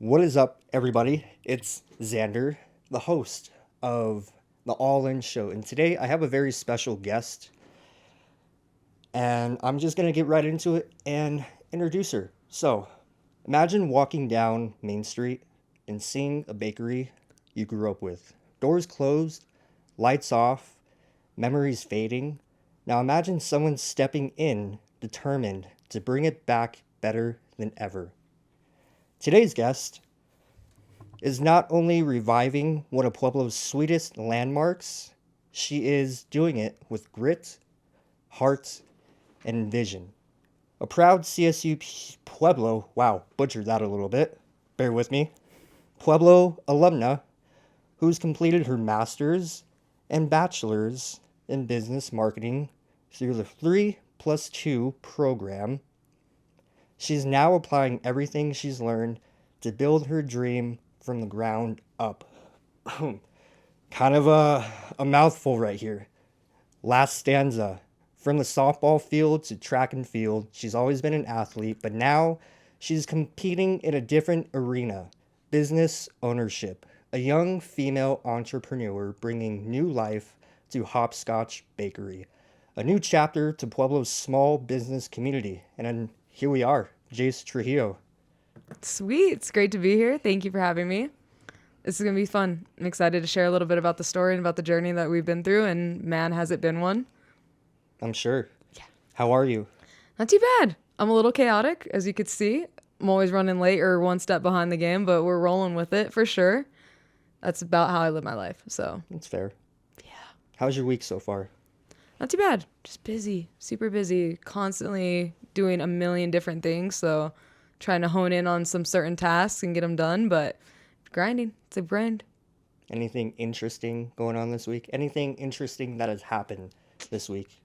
What is up, everybody? It's Xander, the host of the All In Show, and today I have a very special guest, and I'm just gonna get right into it and introduce her. So, imagine walking down Main Street and seeing a bakery you grew up with. Doors closed, lights off, memories fading. Now imagine someone stepping in, determined to bring it back better than ever. Today's guest is not only reviving one of Pueblo's sweetest landmarks, she is doing it with grit, heart, and vision. A proud CSU Pueblo, wow, butchered that a little bit, bear with me, Pueblo alumna who's completed her master's and bachelor's in business marketing through the 3+2 program. She's now applying everything she's learned to build her dream from the ground up. Kind of a mouthful right here. Last stanza. From the softball field to track and field, she's always been an athlete, but now she's competing in a different arena. Business ownership. A young female entrepreneur bringing new life to Hopscotch Bakery. A new chapter to Pueblo's small business community. And then here we are, Jace Trujillo. Sweet. It's great to be here. Thank you for having me. This is going to be fun. I'm excited to share a little bit about the story and about the journey that we've been through, and man, has it been one. I'm sure. Yeah. How are you? Not too bad. I'm a little chaotic, as you could see. I'm always running late or one step behind the game, but we're rolling with it for sure. That's about how I live my life, so. That's fair. Yeah. How's your week so far? Not too bad. Just busy. Super busy. Constantly doing a million different things, so trying to hone in on some certain tasks and get them done, but grinding. It's a grind. Anything interesting going on this week? Anything interesting that has happened this week?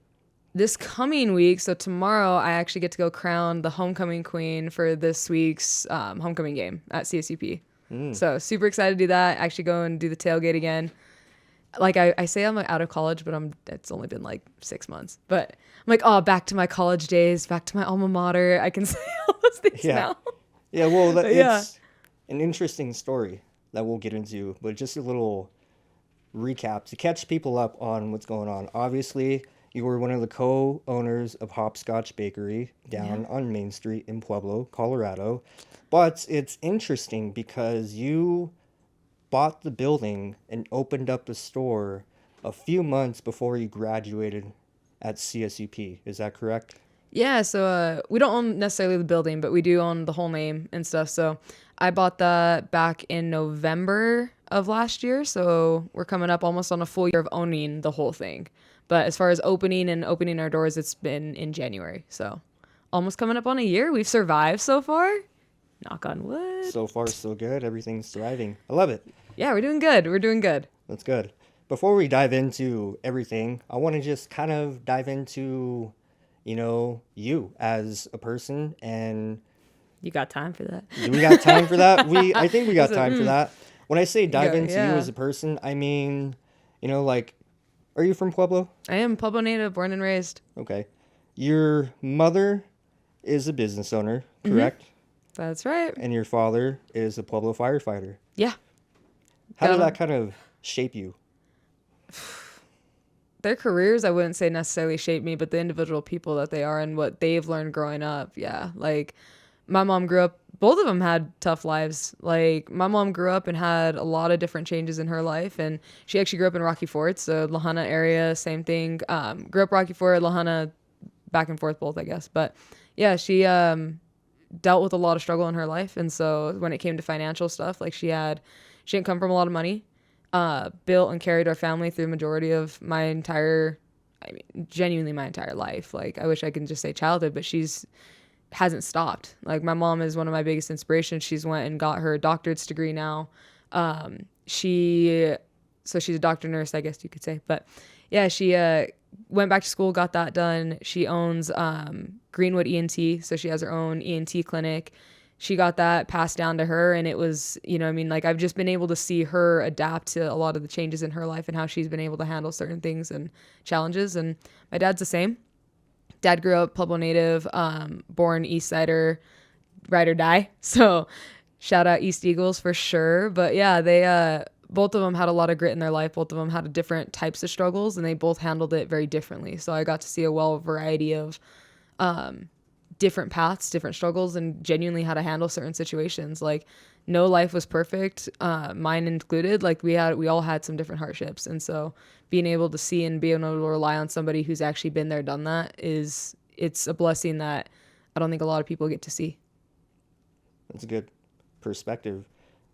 This coming week, so tomorrow, I actually get to go crown the homecoming queen for this week's homecoming game at CSUP. So super excited to do that. Actually go and do the tailgate again. Like I say I'm out of college, but it's only been like 6 months. But I'm like, oh, back to my college days, back to my alma mater. I can say all those things now. Yeah, well, Yeah. it's an interesting story that we'll get into, but just a little recap to catch people up on what's going on. Obviously, you were one of the co-owners of Hopscotch Bakery down on Main Street in Pueblo, Colorado. But it's interesting because you bought the building and opened up the store a few months before you graduated at CSUP. Is that correct? Yeah, so we don't own necessarily the building, but we do own the whole name and stuff. So I bought that back in November of last year. So we're coming up almost on a full year of owning the whole thing. But as far as opening our doors, it's been in January. So almost coming up on a year. We've survived so far. Knock on wood. So far, so good. Everything's thriving. I love it. Yeah, we're doing good. We're doing good. That's good. Before we dive into everything, I want to just kind of dive into, you as a person. And You got time for that? do we got time for that? I think we got time for that. When I say dive into you yeah. as a person, I mean, are you from Pueblo? I am Pueblo native, born and raised. Okay. Your mother is a business owner, correct? That's right. And your father is a Pueblo firefighter. Yeah. How did that kind of shape you? Their careers, I wouldn't say necessarily shape me, but the individual people that they are and what they've learned growing up. Yeah. Like my mom grew up, both of them had tough lives. Like my mom grew up and had a lot of different changes in her life. And she actually grew up in Rocky Fort. So Lahana area, same thing. Grew up Rocky Fort, Lahana, back and forth both, I guess. But yeah, she dealt with a lot of struggle in her life. And so when it came to financial stuff, like she didn't come from a lot of money. Built and carried our family through the majority of genuinely my entire life. Like I wish I could just say childhood, but hasn't stopped. Like my mom is one of my biggest inspirations. She's went and got her doctorate's degree now. So she's a doctor nurse, I guess you could say. But yeah, she went back to school, got that done. She owns Greenwood ENT, so she has her own ENT clinic. She got that passed down to her, and it was, I've just been able to see her adapt to a lot of the changes in her life and how she's been able to handle certain things and challenges. And my dad's the same. Dad grew up Pueblo native, born East Sider, ride or die. So Shout out East Eagles for sure. But yeah, they both of them had a lot of grit in their life. Both of them had different types of struggles, and they both handled it very differently. So I got to see a variety of different paths, different struggles, and genuinely how to handle certain situations. Like, no life was perfect, mine included. Like, we all had some different hardships, and so being able to see and being able to rely on somebody who's actually been there, done that, it's a blessing that I don't think a lot of people get to see. That's a good perspective.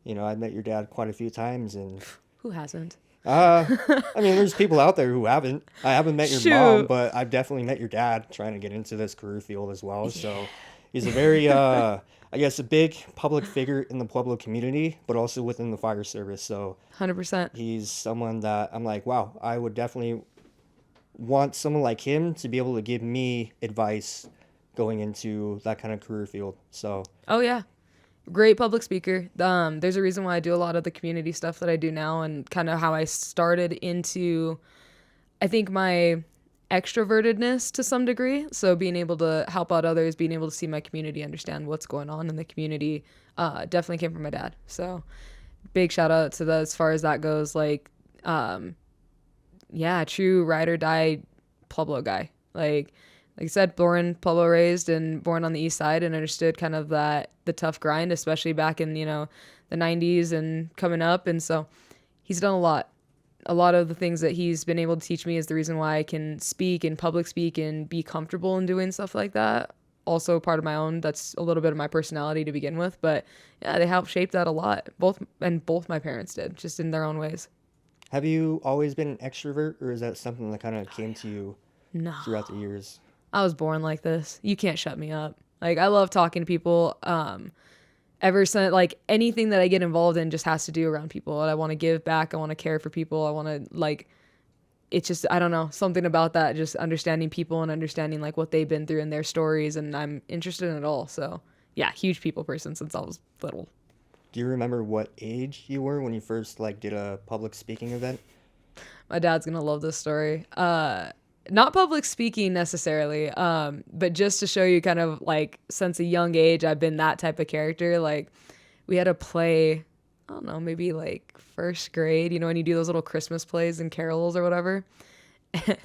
I've met your dad quite a few times, and Who hasn't? I mean, there's people out there who haven't. I haven't met your mom, Shoot. but I've definitely met your dad trying to get into this career field as well. So he's a very, I guess, a big public figure in the Pueblo community, but also within the fire service. So 100%. he's someone that I'm like, wow, I would definitely want someone like him to be able to give me advice going into that kind of career field. So Oh yeah. Great public speaker. There's a reason why I do a lot of the community stuff that I do now, and kind of how I started into, I think, my extrovertedness to some degree. So being able to help out others, being able to see my community, understand what's going on in the community, definitely came from my dad. So big shout out to that as far as that goes. Like, yeah, true ride or die Pueblo guy. Like I said, born Pueblo, raised, and born on the east side, and understood kind of the tough grind, especially back in the 90s and coming up. And so he's done a lot. A lot of the things that he's been able to teach me is the reason why I can speak and public speak and be comfortable in doing stuff like that. Also part of my own, that's a little bit of my personality to begin with, but yeah, they helped shape that a lot. Both my parents did, just in their own ways. have you always been an extrovert, or is that something that kind of came to you No. throughout the years? I was born like this. You can't shut me up. Like, I love talking to people. Ever since, like, anything that I get involved in just has to do around people. And I want to give back. I want to care for people. I want to, like, it's just, I don't know, something about that, just understanding people and understanding, like, what they've been through and their stories. And I'm interested in it all. So yeah, huge people person since I was little. Do you remember what age you were when you first did a public speaking event? My dad's gonna love this story. Not public speaking necessarily, but just to show you kind of, like, since a young age, I've been that type of character. Like, we had a play, I don't know, maybe like first grade, when you do those little Christmas plays and carols or whatever. And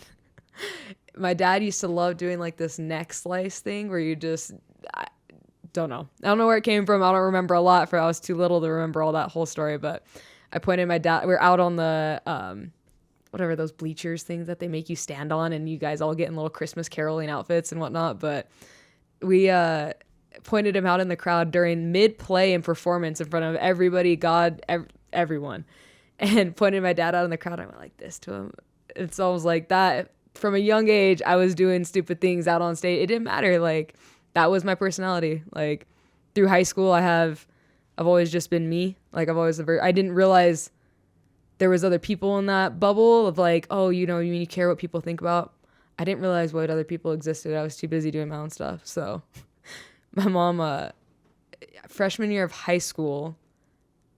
my dad used to love doing, like, this neck slice thing where you just, I don't know. I don't know where it came from. I don't remember a lot, I was too little to remember all that whole story, but I pointed my dad, we're out on the, whatever those bleachers things that they make you stand on, and you guys all get in little Christmas caroling outfits and whatnot. But we pointed him out in the crowd during mid-play and performance in front of everybody, everyone, and pointed my dad out in the crowd. I went like this to him. It's almost like that. From a young age, I was doing stupid things out on stage. It didn't matter. Like, that was my personality. Like, through high school, I've always just been me. Like, I didn't realize there was other people in that bubble of, like, oh, you care what people think about. I didn't realize what other people existed. I was too busy doing my own stuff. So my mom, freshman year of high school,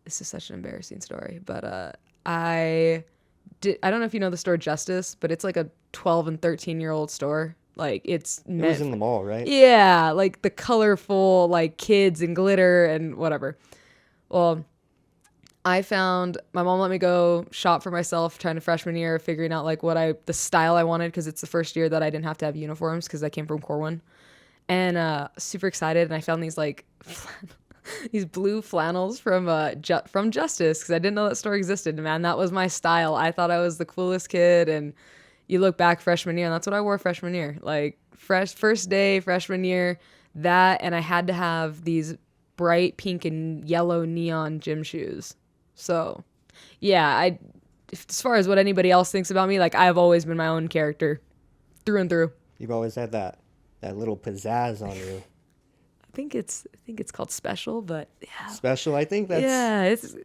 this is such an embarrassing story, but I don't know if you know the store Justice, but it's like a 12 and 13-year-old store. Like, It was in the mall, right? yeah, like the colorful, like, kids and glitter and whatever. Well, my mom let me go shop for myself, trying to freshman year, figuring out, like, the style I wanted, because it's the first year that I didn't have to have uniforms because I came from Corwin. And super excited, and I found these, like, these blue flannels from Justice, because I didn't know that store existed. Man, that was my style. I thought I was the coolest kid, and you look back freshman year, and that's what I wore freshman year. Like, first day freshman year, and I had to have these bright pink and yellow neon gym shoes. So, yeah, as far as what anybody else thinks about me, like, I've always been my own character through and through. You've always had that little pizzazz on you. I think it's called special, but yeah. Special, I think that's... Yeah, it's...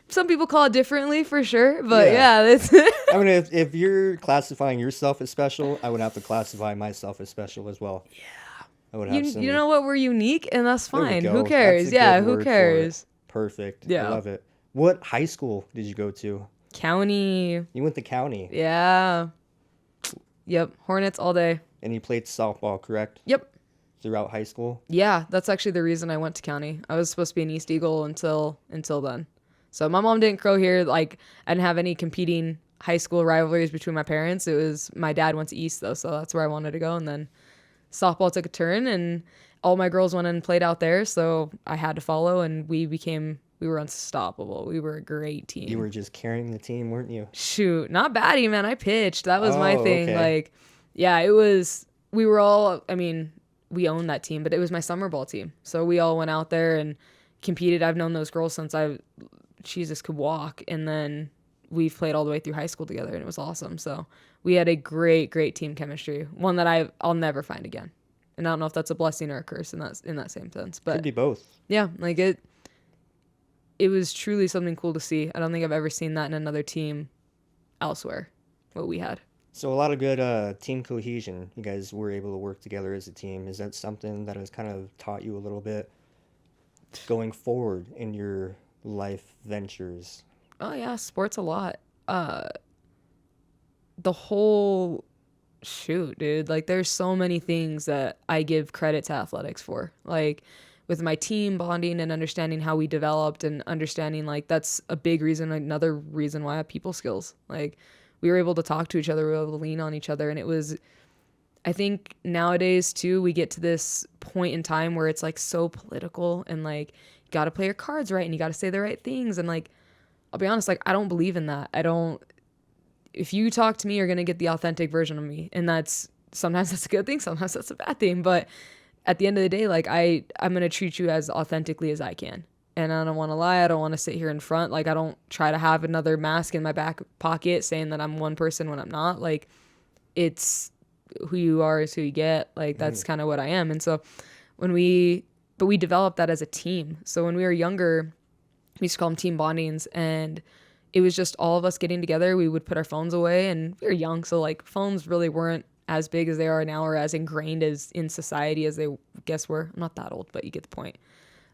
Some people call it differently, for sure, but yeah it's... I mean, if you're classifying yourself as special, I would have to classify myself as special as well. Yeah. I would have You know what? We're unique, and that's There we fine. go. Who cares? That's a Yeah, good who word for cares? it. Perfect. Yeah. I love it. What high school did you go to? County. You went to County. Yeah. Yep. Hornets all day. And you played softball, correct? Yep. throughout high school? Yeah, that's actually the reason I went to county. I was supposed to be an East Eagle until then. So my mom didn't grow here. Like, I didn't have any competing high school rivalries between my parents. It was my dad went to East though, so that's where I wanted to go. And then softball took a turn, and all my girls went and played out there, so I had to follow. And we were unstoppable. We were a great team. You were just carrying the team, weren't you? Shoot, not batty, man. I pitched. That was my Oh, thing. okay. Like, yeah, it was. We were all. I mean, we owned that team, but it was my summer ball team. So we all went out there and competed. I've known those girls since Jesus could walk, and then we've played all the way through high school together, and it was awesome. So we had a great team chemistry, one that I'll never find again. And I don't know if that's a blessing or a curse in that same sense, but Could be both. yeah, like it was truly something cool to see. I don't think I've ever seen that in another team elsewhere, what we had. So a lot of good team cohesion. You guys were able to work together as a team. Is that something that has kind of taught you a little bit going forward in your life ventures? Oh yeah, sports a lot. The whole shoot, dude. Like, there's so many things that I give credit to athletics for. Like, with my team bonding and understanding how we developed and understanding, like, that's a big reason, another reason why I have people skills. Like, we were able to talk to each other, we were able to lean on each other. And it was, I think nowadays too, we get to this point in time where it's like so political and like, you got to play your cards right and you got to say the right things. And like, I'll be honest, like, I don't believe in that. If you talk to me, you're going to get the authentic version of me. And sometimes that's a good thing. Sometimes that's a bad thing. But at the end of the day, like, I'm going to treat you as authentically as I can. And I don't want to lie. I don't want to sit here in front. Like, I don't try to have another mask in my back pocket saying that I'm one person when I'm not. Like, it's who you are is who you get. Like, that's kind of what I am. And so but we developed that as a team. So when we were younger, we used to call them team bondings, and it was just all of us getting together. We would put our phones away, and we were young, so like phones really weren't as big as they are now, or as ingrained as in society as they guess were. I'm not that old, but you get the point.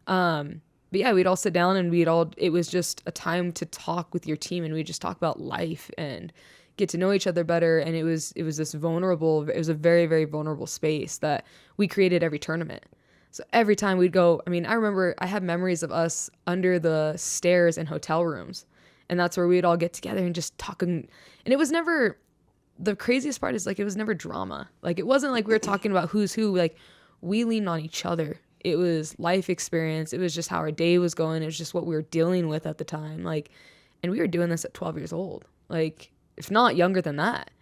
But yeah, we'd all sit down and it was just a time to talk with your team, and we'd just talk about life and get to know each other better. And it was a very, very vulnerable space that we created every tournament. So every time we'd go, I mean, I remember I have memories of us under the stairs in hotel rooms, and that's where we'd all get together and just talk. And it was never, the craziest part is like, it was never drama. Like, it wasn't like we were talking about who's who. Like, we leaned on each other. It was life experience. It was just how our day was going. It was just what we were dealing with at the time. Like, and we were doing this at 12 years old, like, if not younger than that.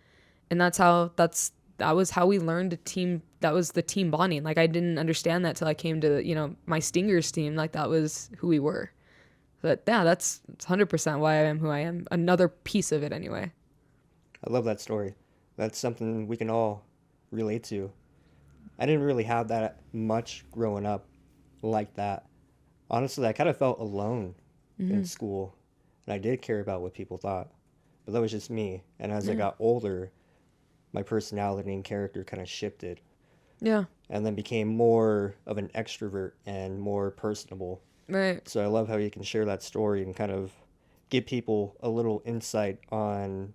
And that was how we learned a team. That was the team bonding. Like, I didn't understand that till I came to, my Stingers team. Like, that was who we were. But yeah, that's 100% why I am who I am. Another piece of it anyway. I love that story. That's something we can all relate to. I didn't really have that much growing up like that. Honestly, I kind of felt alone in school, and I did care about what people thought, but that was just me. And as I got older, my personality and character kind of shifted. Yeah. And then became more of an extrovert and more personable. Right. So I love how you can share that story and kind of give people a little insight on,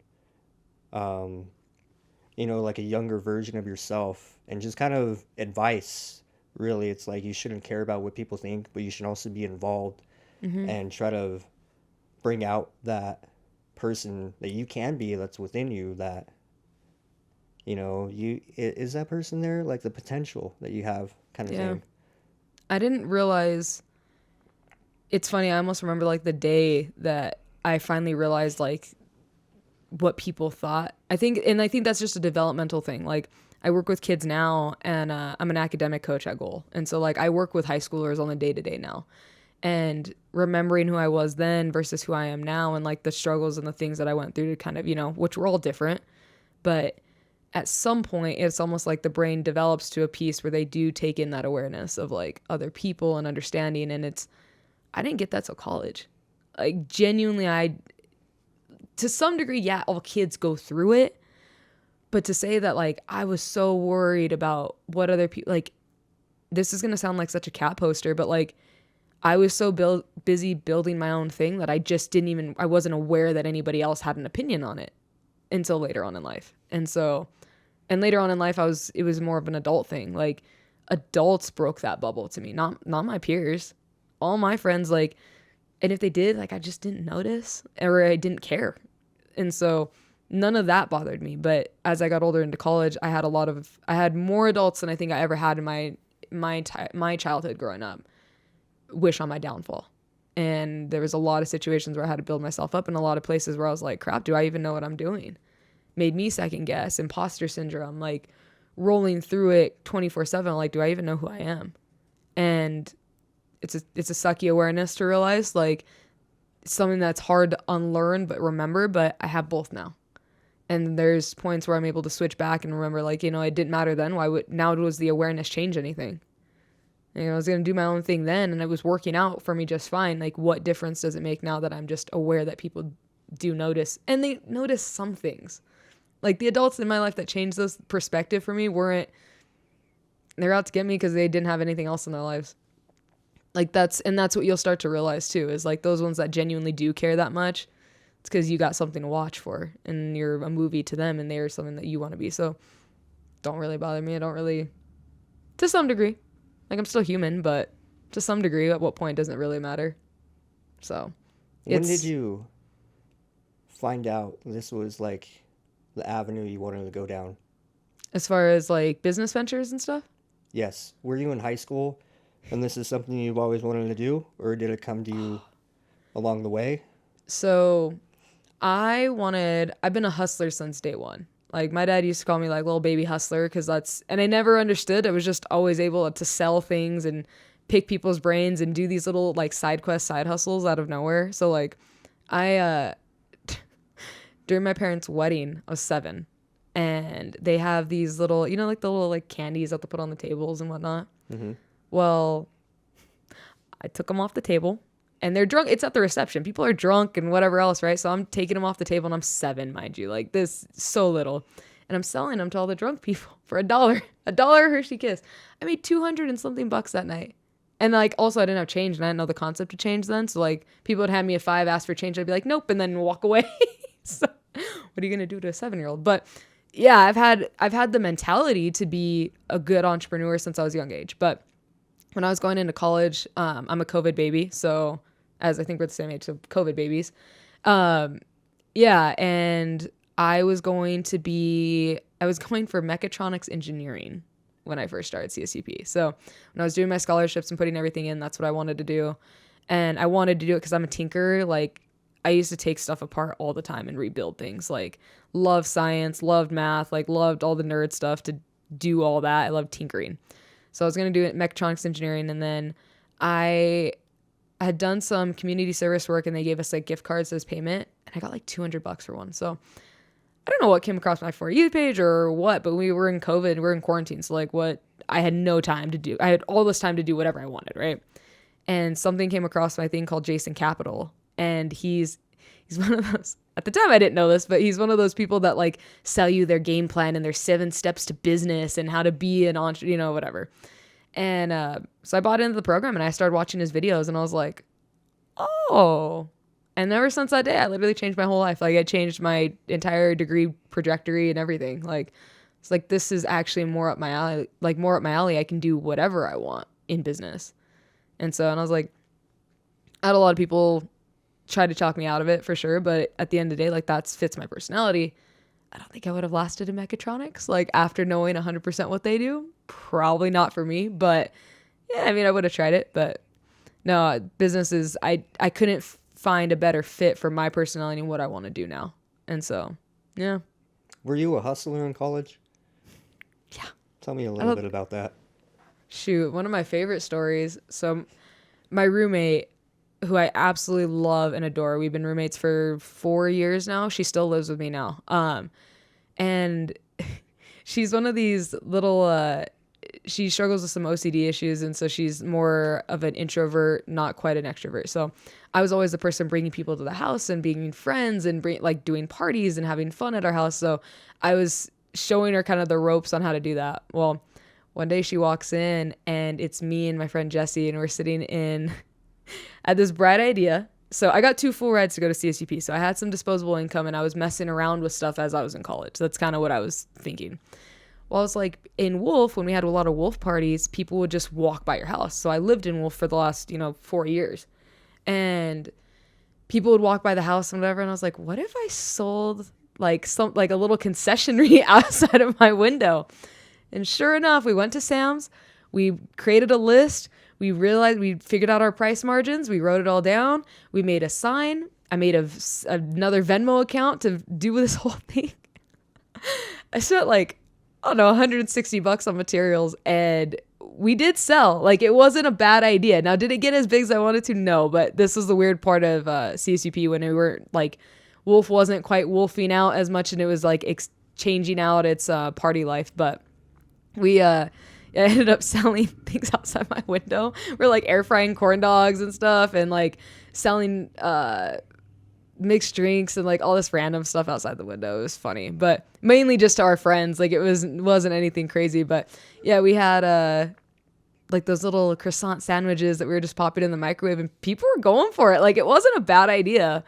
like a younger version of yourself, and just kind of advice. Really, it's like you shouldn't care about what people think, but you should also be involved and try to bring out that person that you can be, that's within you, that is that person there, like the potential that you have, kind of thing. I didn't realize. It's funny, I almost remember like the day that I finally realized like what people thought. I think that's just a developmental thing. Like, I work with kids now, and I'm an academic coach at Goal. And so like I work with high schoolers on the day-to-day now. And remembering who I was then versus who I am now, and like the struggles and the things that I went through to kind of, which were all different. But at some point, it's almost like the brain develops to a piece where they do take in that awareness of like other people and understanding. And I didn't get that till college. Like, genuinely, to some degree, yeah, all kids go through it. But to say that, like, I was so worried about what other people, like, this is going to sound like such a cat poster, but like, I was so busy building my own thing that I wasn't aware that anybody else had an opinion on it until later on in life. And later on in life, it was more of an adult thing. Like, adults broke that bubble to me, not my peers. All my friends, like, and if they did, like, I just didn't notice or I didn't care. And so none of that bothered me. But as I got older into college, I had more adults than I think I ever had in my childhood growing up wish on my downfall. And there was a lot of situations where I had to build myself up, and a lot of places where I was like, crap, do I even know what I'm doing? Made me second guess, imposter syndrome, like rolling through it 24/7. Like, do I even know who I am? And it's a sucky awareness to realize, like, it's something that's hard to unlearn but remember, but I have both now. And there's points where I'm able to switch back and remember, like, it didn't matter then. Now does the awareness change anything? I was going to do my own thing then, and it was working out for me just fine. Like, what difference does it make now that I'm just aware that people do notice? And they notice some things. Like, the adults in my life that changed this perspective for me they're out to get me because they didn't have anything else in their lives. Like, that's what you'll start to realize too, is like those ones that genuinely do care that much. It's because you got something to watch for, and you're a movie to them, and they're something that you want to be. So don't really bother me. I don't really, to some degree. Like, I'm still human, but to some degree, at what point doesn't really matter. So, when did you find out this was like the avenue you wanted to go down? As far as like business ventures and stuff? Yes. Were you in high school and this is something you've always wanted to do, or did it come to you along the way? So, I've been a hustler since day one. Like, my dad used to call me like little baby hustler and I never understood. I was just always able to sell things and pick people's brains and do these little like side hustles out of nowhere. So like during my parents' wedding, I was 7, and they have these little, like the little like candies that they put on the tables and whatnot. Mm-hmm. Well, I took them off the table. And they're drunk. It's at the reception. People are drunk and whatever else, right? So I'm taking them off the table, and I'm 7, mind you. Like, this, so little. And I'm selling them to all the drunk people for $1. $1 Hershey Kiss. I made 200 and something bucks that night. And, like, also I didn't have change, and I didn't know the concept of change then. So, like, people would hand me a 5, ask for change. I'd be like, nope, and then walk away. So what are you going to do to a 7-year-old? But, yeah, I've had the mentality to be a good entrepreneur since I was a young age. But when I was going into college, I'm a COVID baby. So, as I think we're the same age, so COVID babies. Yeah, and I was going for mechatronics engineering when I first started CSUP. So when I was doing my scholarships and putting everything in, that's what I wanted to do. And I wanted to do it because I'm a tinkerer. Like, I used to take stuff apart all the time and rebuild things. Like, loved science, loved math, like loved all the nerd stuff to do all that. I loved tinkering. So I was going to do mechatronics engineering, and then I had done some community service work, and they gave us like gift cards as payment, and I got like $200 for one. So I don't know what came across my For You page or what, but we were in COVID, we're in quarantine. So like, I had no time to do. I had all this time to do whatever I wanted, right? And something came across my thing called Jason Capital, and he's one of those. At the time, I didn't know this, but he's one of those people that like sell you their game plan and their 7 steps to business and how to be an entrepreneur, whatever. And so I bought into the program, and I started watching his videos, and I was like, oh. And ever since that day, I literally changed my whole life. Like, I changed my entire degree trajectory and everything. Like, it's like, this is actually more up my alley. Like, more up my alley. I can do whatever I want in business. And I was like, I had a lot of people try to talk me out of it for sure. But at the end of the day, like, that fits my personality. I don't think I would have lasted in mechatronics. Like, after knowing 100% what they do, probably not for me. But yeah, I mean, I would have tried it. But no, businesses, I couldn't find a better fit for my personality and what I want to do now. And so, yeah. Were you a hustler in college? Yeah. Tell me a little bit about that. Shoot, one of my favorite stories. So my roommate, who I absolutely love and adore, we've been roommates for 4 years now. She still lives with me now. And she's one of these little, she struggles with some OCD issues. And so she's more of an introvert, not quite an extrovert. So I was always the person bringing people to the house and being friends and like doing parties and having fun at our house. So I was showing her kind of the ropes on how to do that. Well, one day she walks in, and it's me and my friend Jesse, and we're sitting in at this bright idea. So I got 2 full rides to go to CSUP. So I had some disposable income, and I was messing around with stuff as I was in college. That's kind of what I was thinking. Well, I was like, in Wolf, when we had a lot of Wolf parties, people would just walk by your house. So I lived in Wolf for the last, 4 years. And people would walk by the house and whatever. And I was like, what if I sold like a little concessionary outside of my window? And sure enough, we went to Sam's. We created a list. We realized we figured out our price margins. We wrote it all down. We made a sign. I made another Venmo account to do this whole thing. I spent like, I don't know, $160 on materials, and we did sell. Like, it wasn't a bad idea. Now, did it get as big as I wanted to? No, but this was the weird part of CSUP when we were like, Wolf wasn't quite wolfing out as much, and it was like changing out its party life. But we I ended up selling things outside my window. We're like air frying corn dogs and stuff, and like selling mixed drinks and like all this random stuff outside the window. It was funny, but mainly just to our friends. Like, wasn't anything crazy, but yeah, we had like those little croissant sandwiches that we were just popping in the microwave, and people were going for it. Like, it wasn't a bad idea.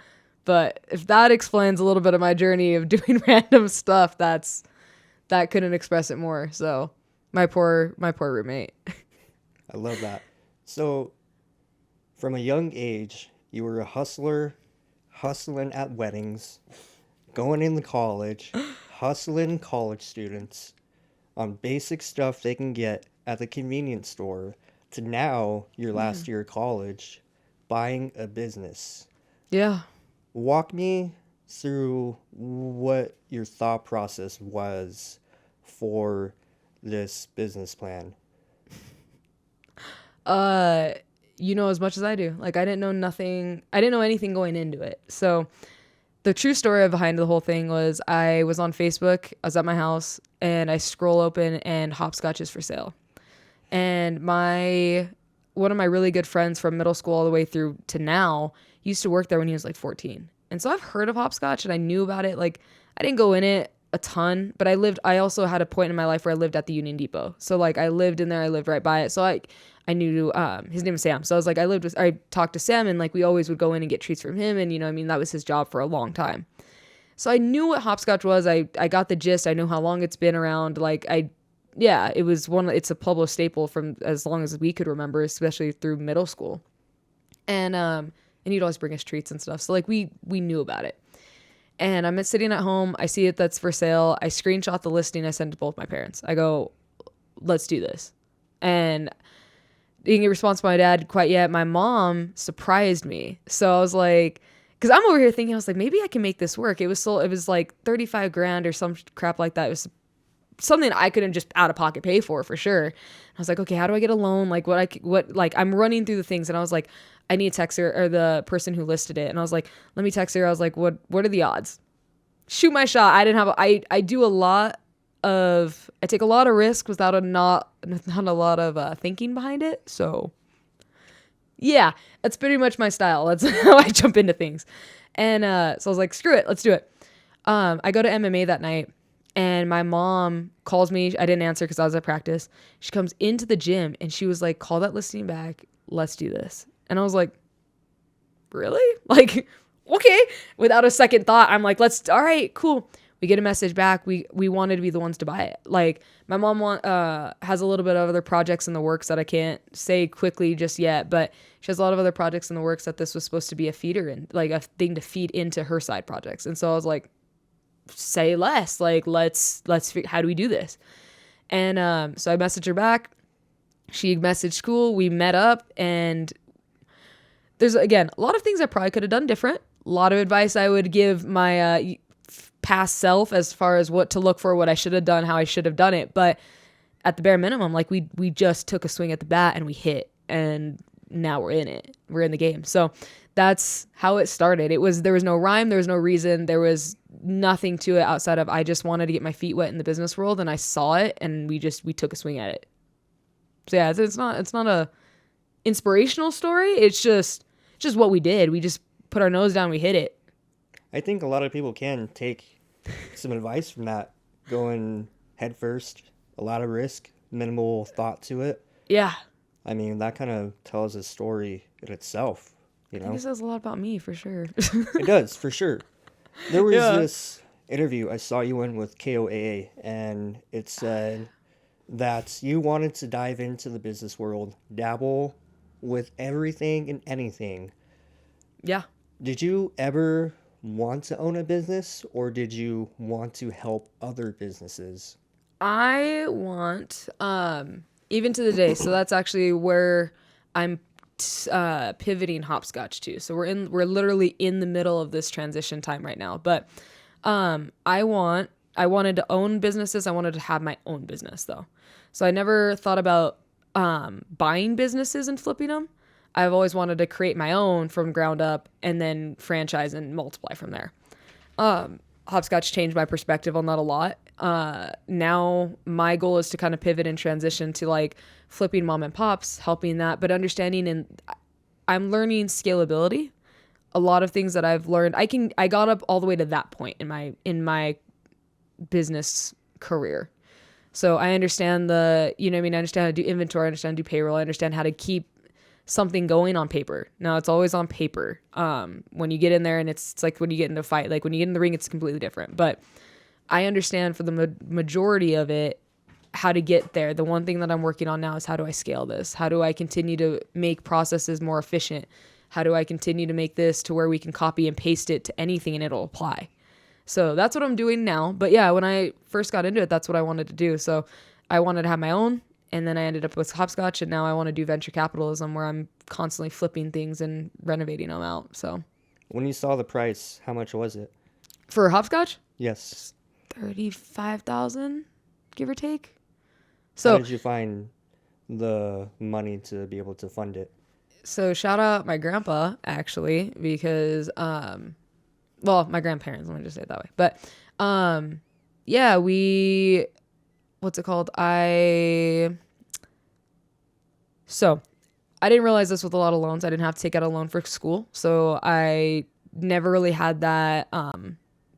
But if that explains a little bit of my journey of doing random stuff, that couldn't express it more. So my poor roommate. I love that. So from a young age, you were a hustler, hustling at weddings, going into college, hustling college students on basic stuff they can get at the convenience store, to now your last year of college, buying a business. Yeah. Walk me through what your thought process was for this business plan. As much as I do. Like, I didn't know anything going into it. So the true story behind the whole thing was, I was on Facebook, I was at my house, and I scroll open and Hopscotch is for sale. And one of my really good friends from middle school all the way through to now used to work there when he was like 14. And so I've heard of Hopscotch and I knew about it. Like, I didn't go in it a ton, but I also had a point in my life where I lived at the Union Depot. So like, I lived in there, I lived right by it. So I knew, his name was Sam. So I was like, I talked to Sam, and like, we always would go in and get treats from him. And that was his job for a long time. So I knew what Hopscotch was. I got the gist. I know how long it's been around. Like, it's a Pueblo staple from as long as we could remember, especially through middle school. And he'd always bring us treats and stuff. So like, we knew about it. And I'm sitting at home. I see it, that's for sale. I screenshot the listing. I send it to both my parents. I go, let's do this. And didn't get a response from my dad quite yet. My mom surprised me. So I was like, because I'm over here thinking, I was like, maybe I can make this work. It was like 35 grand or some crap like that. It was something I couldn't just out of pocket pay for sure. I was like, okay, how do I get a loan? Like, I'm running through the things, and I was like, I need to text her, or the person who listed it. And I was like, let me text her. I was like, what are the odds? Shoot my shot. I take a lot of risk without not a lot of thinking behind it. So yeah, that's pretty much my style. That's how I jump into things. And so I was like, screw it, let's do it. I go to MMA that night, and my mom calls me. I didn't answer because I was at practice. She comes into the gym, and she was like, call that listing back. Let's do this. And I was like, really? Like, okay. Without a second thought, I'm like, all right, cool. We get a message back. We wanted to be the ones to buy it. Like, my mom has a little bit of other projects in the works that I can't say quickly just yet, but she has a lot of other projects in the works that this was supposed to be a feeder in, like a thing to feed into her side projects. And so I was like, say less. Like, let's figure, how do we do this? And so I messaged her back. She messaged school. We met up, and there's, again, a lot of things I probably could have done different. A lot of advice I would give my past self as far as what to look for, what I should have done, how I should have done it. But at the bare minimum, like, we just took a swing at the bat and we hit, and now we're in it. We're in the game. So that's how it started. There was no rhyme. There was no reason. There was nothing to it outside of, I just wanted to get my feet wet in the business world, and I saw it, and we took a swing at it. So yeah, it's not a inspirational story. It's just what we did. We just put our nose down, we hit it. I think a lot of people can take some advice from that. Going head first, a lot of risk, minimal thought to it. Yeah. I mean, that kind of tells a story in itself, I think it says a lot about me, for sure. It does, for sure. There was this interview, I saw you in with KOAA, and it said that you wanted to dive into the business world, dabble with everything and anything. Yeah. Did you ever want to own a business, or did you want to help other businesses? I want, even to the day. So that's actually where I'm pivoting Hopscotch to. So we're literally in the middle of this transition time right now. But I wanted to own businesses. I wanted to have my own business though. So I never thought about buying businesses and flipping them. I've always wanted to create my own from ground up and then franchise and multiply from there. Hopscotch changed my perspective on that a lot. Now my goal is to kind of pivot and transition to like flipping mom and pops, helping that, but understanding, and I'm learning scalability. A lot of things that I've learned, I got up all the way to that point in my business career. So I understand I understand how to do inventory, I understand how to do payroll, I understand how to keep something going on paper. Now it's always on paper. When you get in there and it's like when you get into a fight, like when you get in the ring, it's completely different. But I understand for the majority of it, how to get there. The one thing that I'm working on now is how do I scale this? How do I continue to make processes more efficient? How do I continue to make this to where we can copy and paste it to anything and it'll apply? So that's what I'm doing now. But yeah, when I first got into it, that's what I wanted to do. So I wanted to have my own, and then I ended up with Hopscotch, and now I want to do venture capitalism where I'm constantly flipping things and renovating them out. So When you saw the price, how much was it? for Hopscotch, Yes. 35,000, give or take. How So did you find the money to be able to fund it? so shout out my grandpa actually, because well, my grandparents, let me just say it that way. But yeah, what's it called? So I didn't realize this with a lot of loans. I didn't have to take out a loan for school. So I never really had that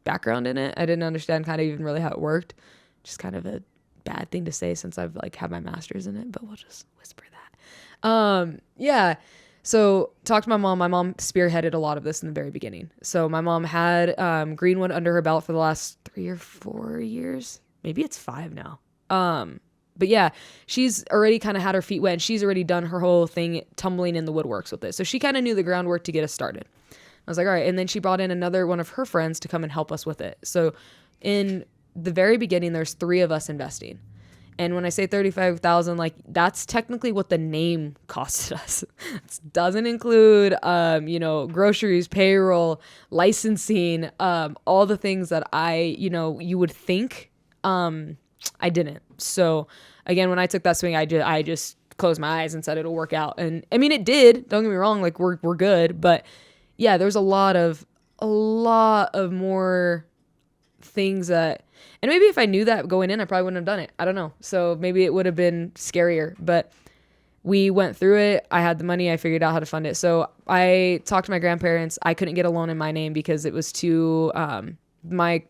background in it. I didn't understand kind of even really how it worked. Just kind of a bad thing to say since I've like had my master's in it, but we'll just whisper that. Yeah. So talked to my mom. My mom spearheaded a lot of this in the very beginning. So my mom had Greenwood under her belt for the last 3 or 4 years. Maybe it's 5 now. But yeah, she's already kind of had her feet wet, and she's already done her whole thing tumbling in the woodworks with this. So she kind of knew the groundwork to get us started. I was like, all right. And then she brought in another one of her friends to come and help us with it. So in the very beginning, there's 3 of us investing. And when I say 35,000, like that's technically what the name costed us. It doesn't include, groceries, payroll, licensing, all the things that you would think. I didn't. So again, when I took that swing, I just closed my eyes and said it'll work out. And I mean, it did. Don't get me wrong. Like we're good, but yeah, there's a lot of more things that, and maybe if I knew that going in, I probably wouldn't have done it. I don't know. So maybe it would have been scarier, but we went through it. I had the money. I figured out how to fund it. So I talked to my grandparents. I couldn't get a loan in my name because it was too, my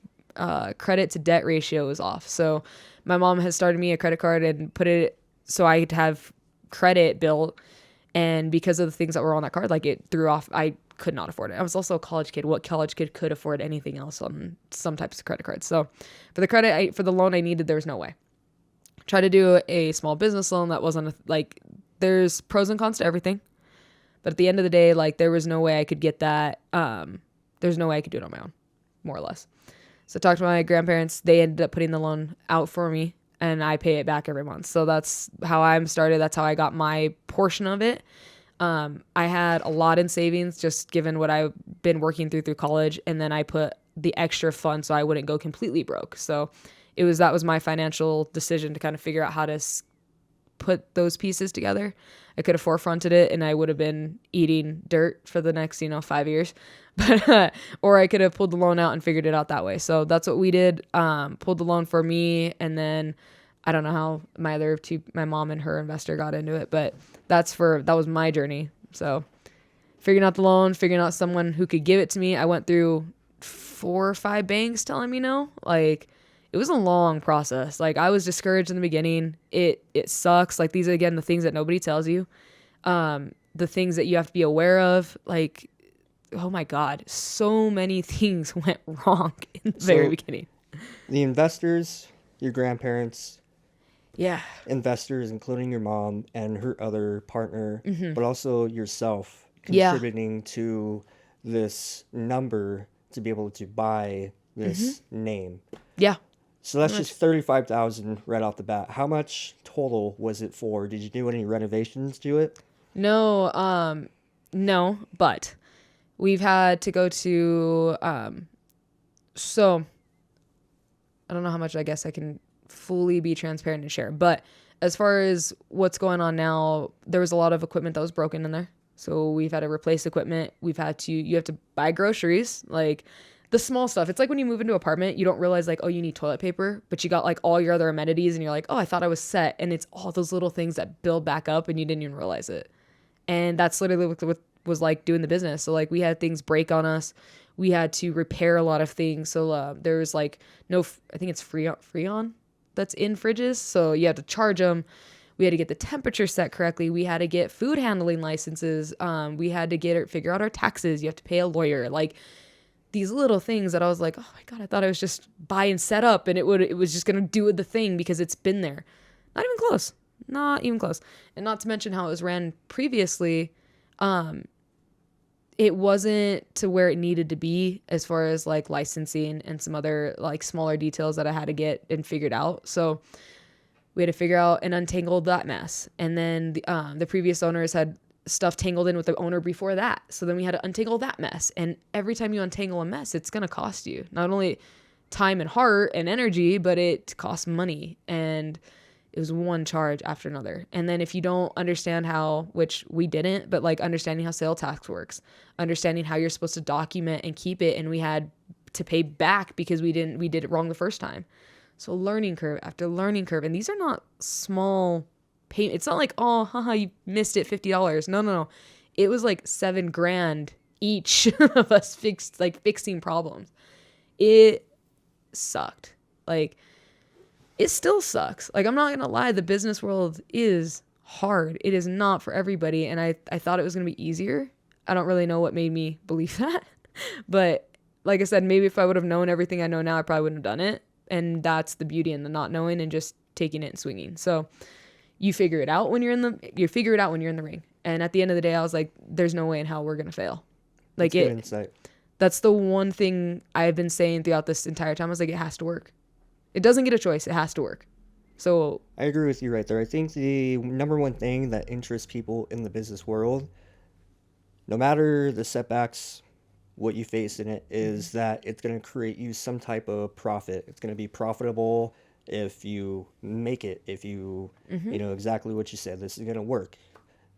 credit to debt ratio was off. So my mom has started me a credit card and put it so I could have credit built. And because of the things that were on that card, like it threw off, I could not afford it. I was also a college kid. What college kid could afford anything else on some types of credit cards? So for the loan I needed, there was no way. Try to do a small business loan that wasn't there's pros and cons to everything. But at the end of the day, like there was no way I could get that. There's no way I could do it on my own, more or less. So I talked to my grandparents. They ended up putting the loan out for me, and I pay it back every month. So that's how I'm started. That's how I got my portion of it. I had a lot in savings, just given what I've been working through college. And then I put the extra fund so I wouldn't go completely broke. So that was my financial decision to kind of figure out how to put those pieces together. I could have forefronted it and I would have been eating dirt for the next, 5 years, but, or I could have pulled the loan out and figured it out that way. So that's what we did. Pulled the loan for me. And then I don't know how my mom and her investor got into it, but that was my journey. So figuring out the loan, figuring out someone who could give it to me. I went through 4 or 5 banks telling me no. Like it was a long process. Like I was discouraged in the beginning. It sucks. Like these are again the things that nobody tells you. The things that you have to be aware of. Like oh my God, so many things went wrong in the very So beginning. the investors, your grandparents, Yeah. investors, including your mom and her other partner, but also yourself Yeah. contributing to this number to be able to buy this name. Yeah. So Pretty that's much. just 35,000 right off the bat. How much total was it for? Did you do any renovations to it? No, no, but we've had to go to, so I don't know how much I guess I can fully be transparent and share, but as far as what's going on now, there was a lot of equipment that was broken in there. So we've had to replace equipment. You have to buy groceries, like the small stuff. It's like when you move into an apartment, you don't realize like, oh, you need toilet paper, but you got like all your other amenities and you're like, oh, I thought I was set. And it's all those little things that build back up and you didn't even realize it. And that's literally what was like doing the business. So like we had things break on us. We had to repair a lot of things. So there's like I think it's Freon that's in fridges. So you have to charge them. We had to get the temperature set correctly. We had to get food handling licenses. We had to figure out our taxes. You have to pay a lawyer. Like these little things that I was like, oh my God, I thought I was just buy and set up and it was just gonna do the thing because it's been there. Not even close. Not even close. And not to mention how it was ran previously. It wasn't to where it needed to be as far as like licensing and some other like smaller details that I had to get and figured out. So we had to figure out and untangle that mess. And then the previous owners had stuff tangled in with the owner before that. So then we had to untangle that mess. And every time you untangle a mess, it's going to cost you not only time and heart and energy, but it costs money. And it was one charge after another. And then if you don't understand how, which we didn't, but like understanding how sales tax works, understanding how you're supposed to document and keep it, and we had to pay back because we did it wrong the first time. So learning curve after learning curve. And these are not small payment. It's not like, oh, haha, you missed it, $50. No. It was like $7,000 each of us fixing problems. It sucked. Like, it still sucks. Like, I'm not going to lie. The business world is hard. It is not for everybody. And I thought it was going to be easier. I don't really know what made me believe that. But like I said, maybe if I would have known everything I know now, I probably wouldn't have done it. And that's the beauty in the not knowing and just taking it and swinging. So you figure it out when you're in the ring. And at the end of the day, I was like, there's no way in hell we're going to fail. Like, That's good insight. That's the one thing I've been saying throughout this entire time. I was like, it has to work. It doesn't get a choice. It has to work. So I agree with you right there. I think the number one thing that interests people in the business world, no matter the setbacks, what you face in it, is that it's going to create you some type of profit. It's going to be profitable if you make it, if you, you know, exactly what you said, this is going to work.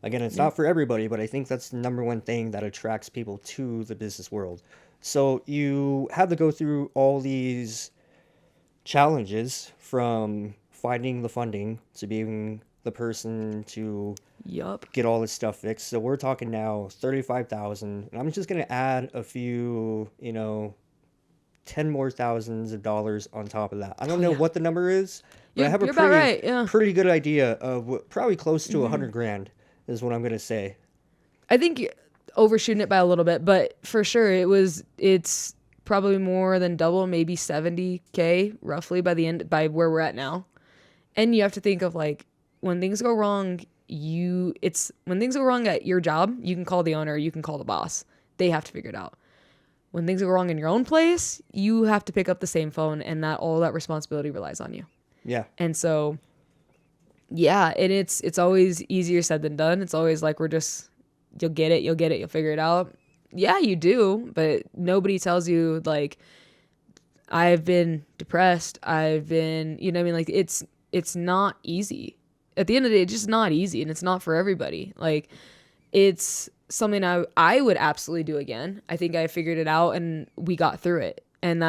Again, it's not for everybody, but I think that's the number one thing that attracts people to the business world. So you had to go through all these challenges, from finding the funding to being the person to yup. get all this stuff fixed. So we're talking now 35,000, and I'm just going to add a few, you know, 10 more thousands of dollars on top of that. I don't know what the number is, but I have a You're about right, yeah. pretty good idea of probably close to 100 grand is what I'm going to say. I think you're overshooting it by a little bit, but for sure it's probably more than double, maybe 70K roughly by where we're at now. And you have to think of like, when things go wrong, when things go wrong at your job, you can call the owner, you can call the boss. They have to figure it out. When things go wrong in your own place, you have to pick up the same phone, and all that responsibility relies on you. Yeah. And so, yeah, and it's always easier said than done. It's always like you'll get it, you'll figure it out. Yeah, you do, but nobody tells you like, I've been depressed. I've been, you know what I mean? Like it's not easy. At the end of the day, it's just not easy, and it's not for everybody. Like, it's something I would absolutely do again. I think I figured it out and we got through it. And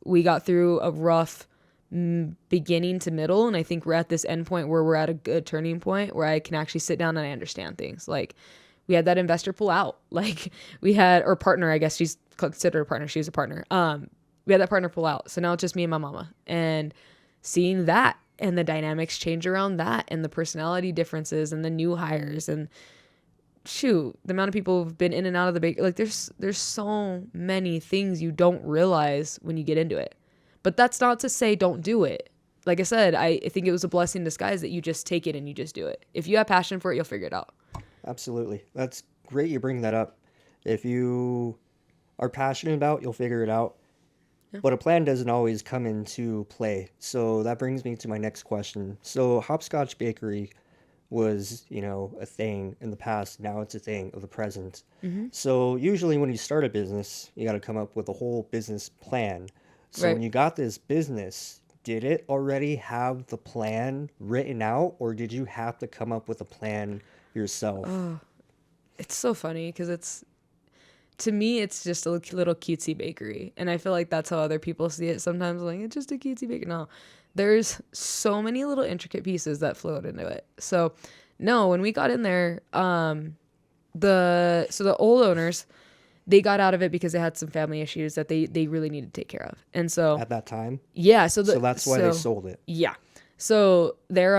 we got through a rough beginning to middle. And I think we're at this end point where we're at a good turning point where I can actually sit down and I understand things. Like, we had that investor pull out. Like, we had, or partner, I guess she's considered a partner. She was a partner. We had that partner pull out. So now it's just me and my mama, and seeing that and the dynamics change around that and the personality differences and the new hires and shoot, the amount of people who've been in and out of the bakery, like there's so many things you don't realize when you get into it. But that's not to say don't do it. Like I said, I think it was a blessing in disguise that you just take it and you just do it. If you have passion for it, you'll figure it out. Absolutely. That's great you bring that up. If you are passionate about, you'll figure it out. Yeah. But a plan doesn't always come into play. So that brings me to my next question. So Hopscotch Bakery was, a thing in the past. Now it's a thing of the present. So usually when you start a business, you got to come up with a whole business plan. So Right. when you got this business, did it already have the plan written out, or did you have to come up with a plan yourself? It's so funny because to me, it's just a little cutesy bakery. And I feel like that's how other people see it sometimes. Like, it's just a cutesy bakery. No, there's so many little intricate pieces that flowed into it. So, no, when we got in there, the old owners, they got out of it because they had some family issues that they really needed to take care of. And so, At that time? yeah. So that's why they sold it. Yeah. So they're,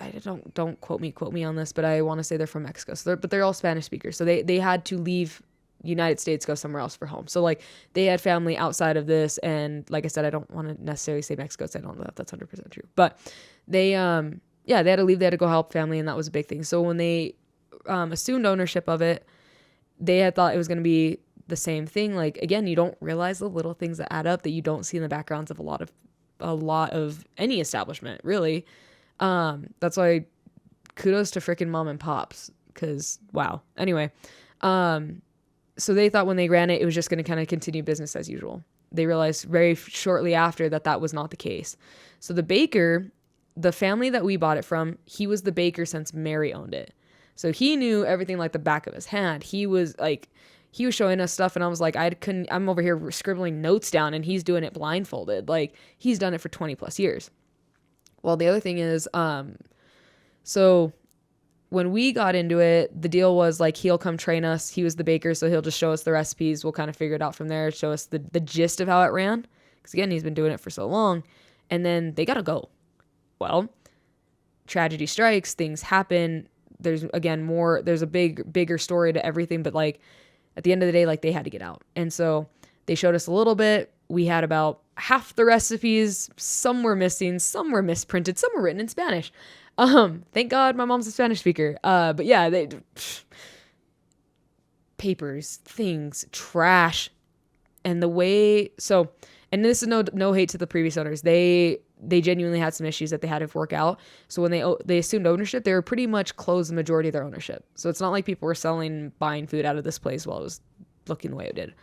I don't quote me on this, but I want to say they're from Mexico. So they're all Spanish speakers. So they had to leave United States, go somewhere else for home. So like they had family outside of this, and like I said, I don't want to necessarily say Mexico, so I don't know if that's 100% true. But they they had to leave, they had to go help family, and that was a big thing. So when they assumed ownership of it, they had thought it was going to be the same thing. Like again, you don't realize the little things that add up that you don't see in the backgrounds of a lot of any establishment, really. That's why kudos to freaking mom and pops, because wow. Anyway, so they thought when they ran it, it was just going to kind of continue business as usual. They realized very shortly after that was not the case. So the baker, the family that we bought it from, he was the baker since Mary owned it. So he knew everything like the back of his hand. He was showing us stuff, and I was like, I'm over here scribbling notes down, and he's doing it blindfolded. Like he's done it for 20 plus years. Well, the other thing is, so when we got into it, the deal was like, he'll come train us. He was the baker, so he'll just show us the recipes. We'll kind of figure it out from there, show us the gist of how it ran. Because again, he's been doing it for so long. And then they got to go. Well, tragedy strikes, things happen. There's a bigger story to everything. But like at the end of the day, like they had to get out. And so they showed us a little bit. We had about half the recipes. Some were missing, some were misprinted, some were written in Spanish. Thank God my mom's a Spanish speaker. But yeah, papers, things, trash. And and this is no hate to the previous owners. They genuinely had some issues that they had to work out. So when they assumed ownership, they were pretty much closed the majority of their ownership. So it's not like people were buying food out of this place while it was looking the way it did.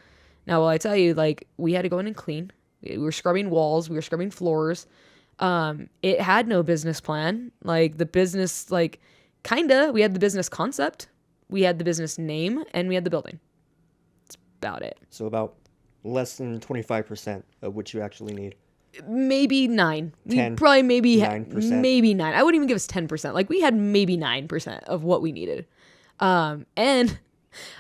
Now, will I tell you, like, we had to go in and clean. We were scrubbing walls. We were scrubbing floors. It had no business plan. Like, the business, like, kinda. We had the business concept. We had the business name. And we had the building. That's about it. So about less than 25% of what you actually need. Maybe 9. 10, we probably maybe 9%. Maybe 9. I wouldn't even give us 10%. Like, we had maybe 9% of what we needed. And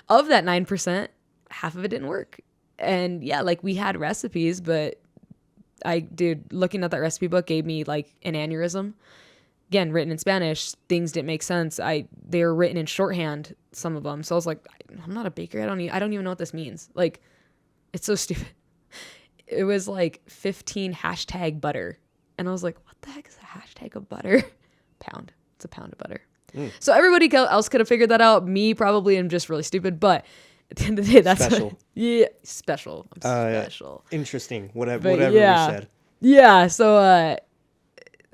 of that 9%, half of it didn't work. And yeah, like we had recipes, but looking at that recipe book gave me like an aneurysm. Again, written in Spanish, things didn't make sense. They were written in shorthand, some of them. So I was like, I'm not a baker. I don't even know what this means. Like, it's so stupid. It was like 15 hashtag butter. And I was like, what the heck is a hashtag of butter? Pound. It's a pound of butter. So everybody else could have figured that out. Me probably am just really stupid, but at the end of the day, that's special. Special. I'm special. Interesting. Whatever But you said. Yeah. So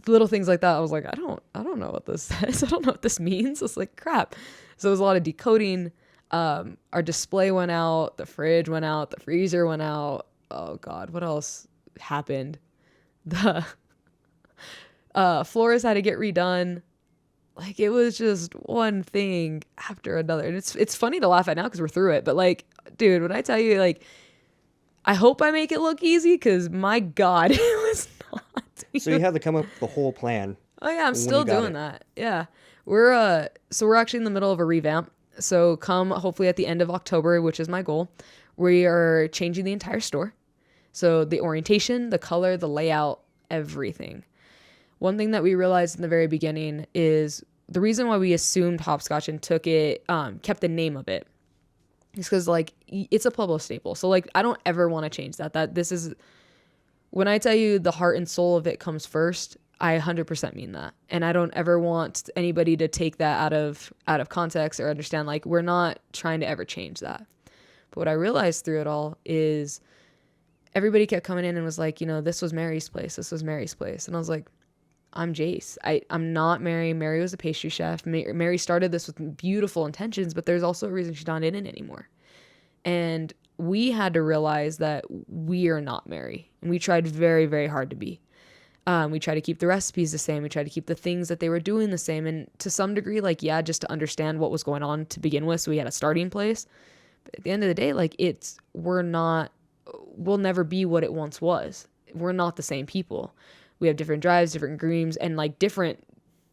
little things like that, I was like, I don't know what this says. I don't know what this means. It's like crap. So it was a lot of decoding. Our display went out, the fridge went out, the freezer went out. Oh God, what else happened? The floors had to get redone. Like, it was just one thing after another. And it's funny to laugh at now because we're through it. But, like, dude, when I tell you, like, I hope I make it look easy because, my God, it was not. So you had to come up with the whole plan. Oh, yeah, I'm still doing that. Yeah. We're actually in the middle of a revamp. So come hopefully at the end of October, which is my goal, we are changing the entire store. So the orientation, the color, the layout, everything. One thing that we realized in the very beginning is the reason why we assumed hopscotch and took it, kept the name of it, is because like it's a Pueblo staple. So like I don't ever want to change that. That this is, when I tell you the heart and soul of it comes first, I 100% mean that. And I don't ever want anybody to take that out of context or understand, like, we're not trying to ever change that. But what I realized through it all is everybody kept coming in and was like, you know, this was Mary's place. This was Mary's place. And I was like, I'm Jace. I'm not Mary. Mary was a pastry chef. Mary started this with beautiful intentions, but there's also a reason she's not in it anymore. And we had to realize that we are not Mary. And we tried very, very hard to be. We tried to keep the recipes the same. We tried to keep the things that they were doing the same. And to some degree, like, yeah, just to understand what was going on to begin with. So we had a starting place. But at the end of the day, like, we'll never be what it once was. We're not the same people. We have different drives, different dreams, and like different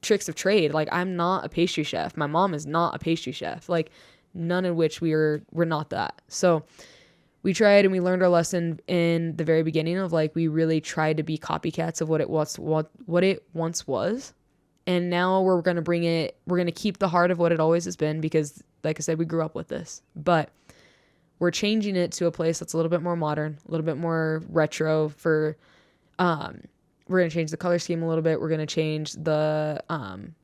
tricks of trade. Like, I'm not a pastry chef. My mom is not a pastry chef. Like, none of which we're not that. So we tried and we learned our lesson in the very beginning of like, we really tried to be copycats of what it once was. And now we're going to keep the heart of what it always has been, because like I said, we grew up with this, but we're changing it to a place that's a little bit more modern, a little bit more retro for, we're going to change the color scheme a little bit. We're going to change the,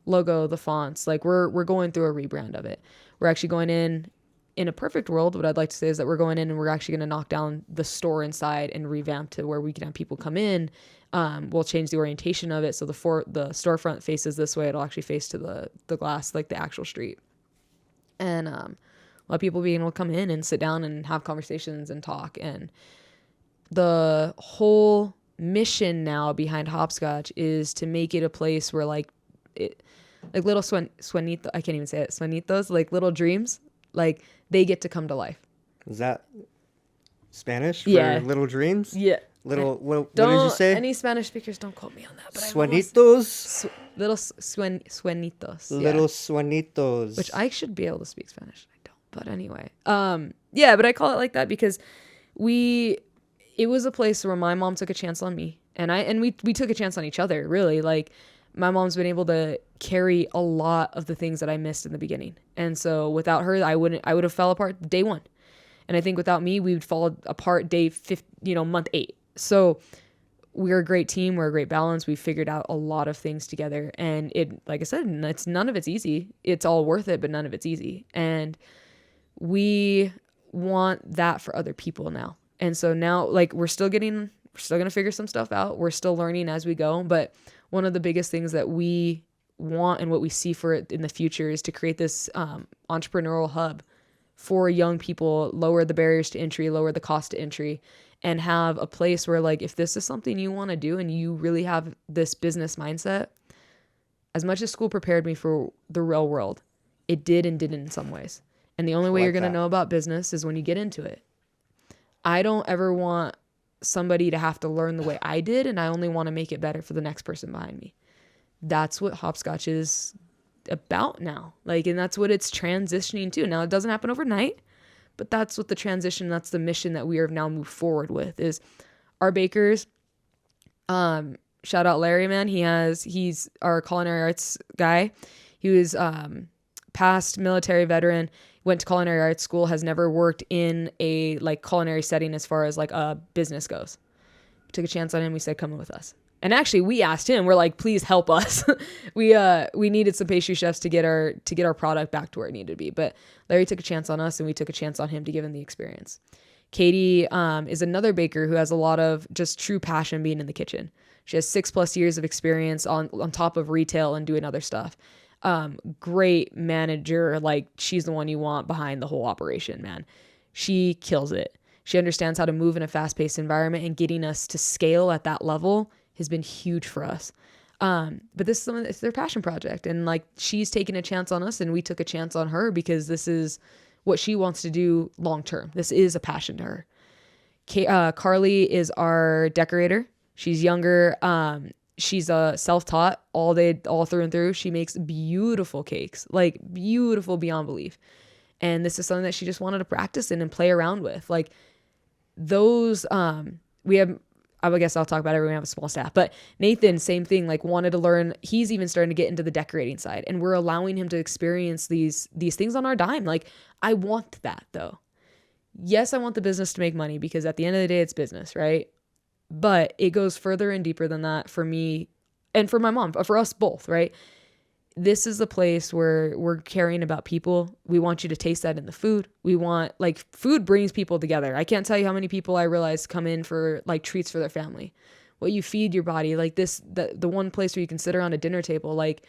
logo, the fonts. Like we're going through a rebrand of it. We're actually going in a perfect world, what I'd like to say is that we're going in and we're actually going to knock down the store inside and revamp to where we can have people come in. We'll change the orientation of it. So the storefront faces this way. It'll actually face to the glass, like the actual street. And, let people be able to come in and sit down and have conversations and talk. And the whole mission now behind Hopscotch is to make it a place where like little sueñitos, I can't even say it, sueñitos, like little dreams, like they get to come to life. Is that Spanish for Yeah. little dreams? Yeah. What did you say? Any Spanish speakers, don't quote me on that. But Suenitos? Little sueñitos. Little Yeah. suenitos. Which I should be able to speak Spanish. I don't. But anyway. Yeah, but I call it like that because it was a place where my mom took a chance on me. And we took a chance on each other, really. Like, my mom's been able to carry a lot of the things that I missed in the beginning. And so without her, I would have fell apart day one. And I think without me, we would fall apart month 8. So we're a great team. We're a great balance. We figured out a lot of things together. And it, like I said, none of it's easy. It's all worth it, but none of it's easy. And we want that for other people now. And so now, like, we're still going to figure some stuff out. We're still learning as we go. But one of the biggest things that we want and what we see for it in the future is to create this entrepreneurial hub for young people, lower the barriers to entry, lower the cost to entry, and have a place where, like, if this is something you want to do and you really have this business mindset, as much as school prepared me for the real world, it did and didn't in some ways. And the only way you're going to know about business is when you get into it. I don't ever want somebody to have to learn the way I did, and I only want to make it better for the next person behind me. That's what Hopscotch is about now. Like, and that's what it's transitioning to. Now, it doesn't happen overnight, but that's what that's the mission that we are now moved forward with is our bakers. Shout out Larry, man. He's our culinary arts guy. He was, past military veteran, went to culinary arts school, has never worked in a like culinary setting as far as like a business goes. We took a chance on him. We said, come in with us. And actually we asked him, we're like, please help us. We needed some pastry chefs to get our product back to where it needed to be. But Larry took a chance on us and we took a chance on him to give him the experience. Katie, is another baker who has a lot of just true passion being in the kitchen. She has 6+ years of experience on top of retail and doing other stuff. Great manager. Like, she's the one you want behind the whole operation, man. She kills it. She understands how to move in a fast-paced environment, and getting us to scale at that level has been huge for us. But this is it's their passion project, and like, she's taking a chance on us and we took a chance on her because this is what she wants to do long term. This is a passion to her. Carly is our decorator. She's younger. She's self-taught all through and through. She makes beautiful cakes, like beautiful beyond belief. And this is something that she just wanted to practice in and play around with. Like those, we have I guess I'll talk about it when we have a small staff. But Nathan, same thing, like wanted to learn. He's even starting to get into the decorating side, and we're allowing him to experience these things on our dime. Like, I want that though. Yes, I want the business to make money because at the end of the day, it's business, right? But it goes further and deeper than that for me and for my mom, for us both, right? This is the place where we're caring about people. We want you to taste that in the food. We want, like, food brings people together. I can't tell you how many people I realize come in for like treats for their family. What you feed your body, like the one place where you can sit around a dinner table, like,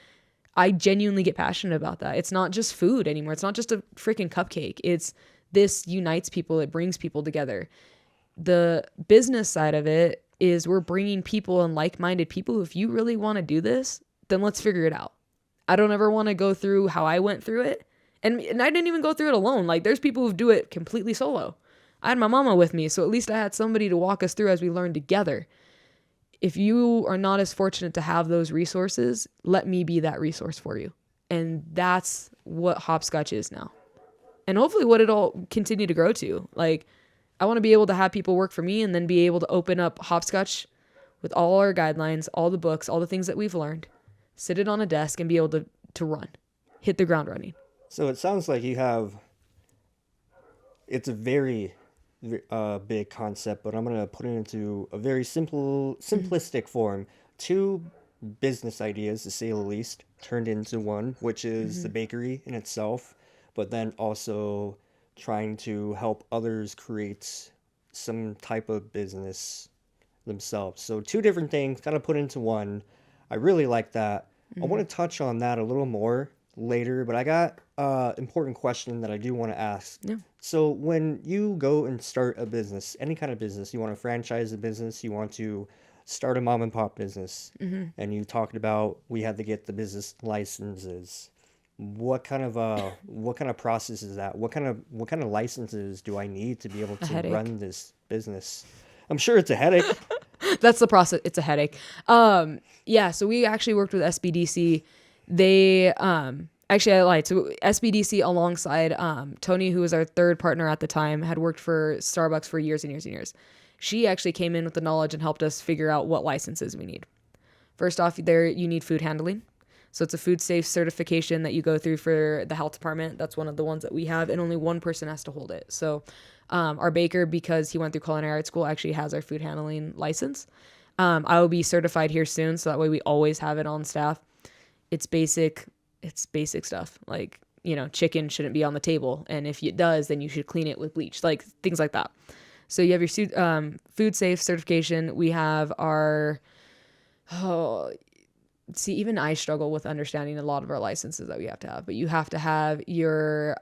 I genuinely get passionate about that. It's not just food anymore. It's not just a freaking cupcake. This unites people. It brings people together. The business side of it is we're bringing people and like-minded people who, if you really want to do this, then let's figure it out. I don't ever want to go through how I went through it. And I didn't even go through it alone. Like, there's people who do it completely solo. I had my mama with me, so at least I had somebody to walk us through as we learned together. If you are not as fortunate to have those resources, let me be that resource for you. And that's what Hopscotch is now. And hopefully what it'll continue to grow to. Like, I want to be able to have people work for me and then be able to open up Hopscotch with all our guidelines, all the books, all the things that we've learned, sit it on a desk and be able to run, hit the ground running. So it sounds like it's a very big concept, but I'm going to put it into a very simplistic form. Two business ideas, to say the least, turned into one, which is the bakery in itself, but then also trying to help others create some type of business themselves. So two different things kind of put into one. I really like that. I want to touch on that a little more later, but I got an important question that I do want to ask. Yeah. So when you go and start a business, any kind of business, you want to franchise a business, you want to start a mom and pop business, and you talked about we had to get the business licenses. What kind of process is that? What kind of licenses do I need to be able to run this business? I'm sure it's a headache. That's the process. It's a headache. Yeah. So we actually worked with SBDC. They, actually I lied. So SBDC alongside, Tony, who was our third partner at the time, had worked for Starbucks for years and years and years. She actually came in with the knowledge and helped us figure out what licenses we need. First off, there you need food handling. So it's a food safe certification that you go through for the health department. That's one of the ones that we have, and only one person has to hold it. So our baker, because he went through culinary arts school, actually has our food handling license. I will be certified here soon, so that way we always have it on staff. It's basic stuff. Like, chicken shouldn't be on the table, and if it does, then you should clean it with bleach, like things like that. So you have your food safe certification. We have our see, even I struggle with understanding a lot of our licenses that we have to have, but you have to have your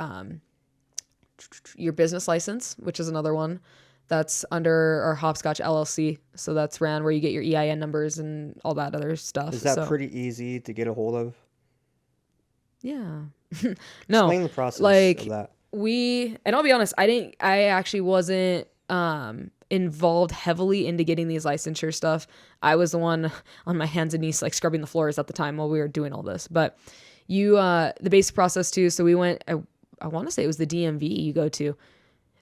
business license, which is another one that's under our Hopscotch LLC. So that's ran where you get your EIN numbers and all that other stuff. Is that pretty easy to get a hold of? Yeah. No. Explain the process of that. And I'll be honest, I actually wasn't involved heavily into getting these licensure stuff. I was the one on my hands and knees, like scrubbing the floors at the time while we were doing all this. But the basic process too. So we went, I want to say it was the DMV you go to.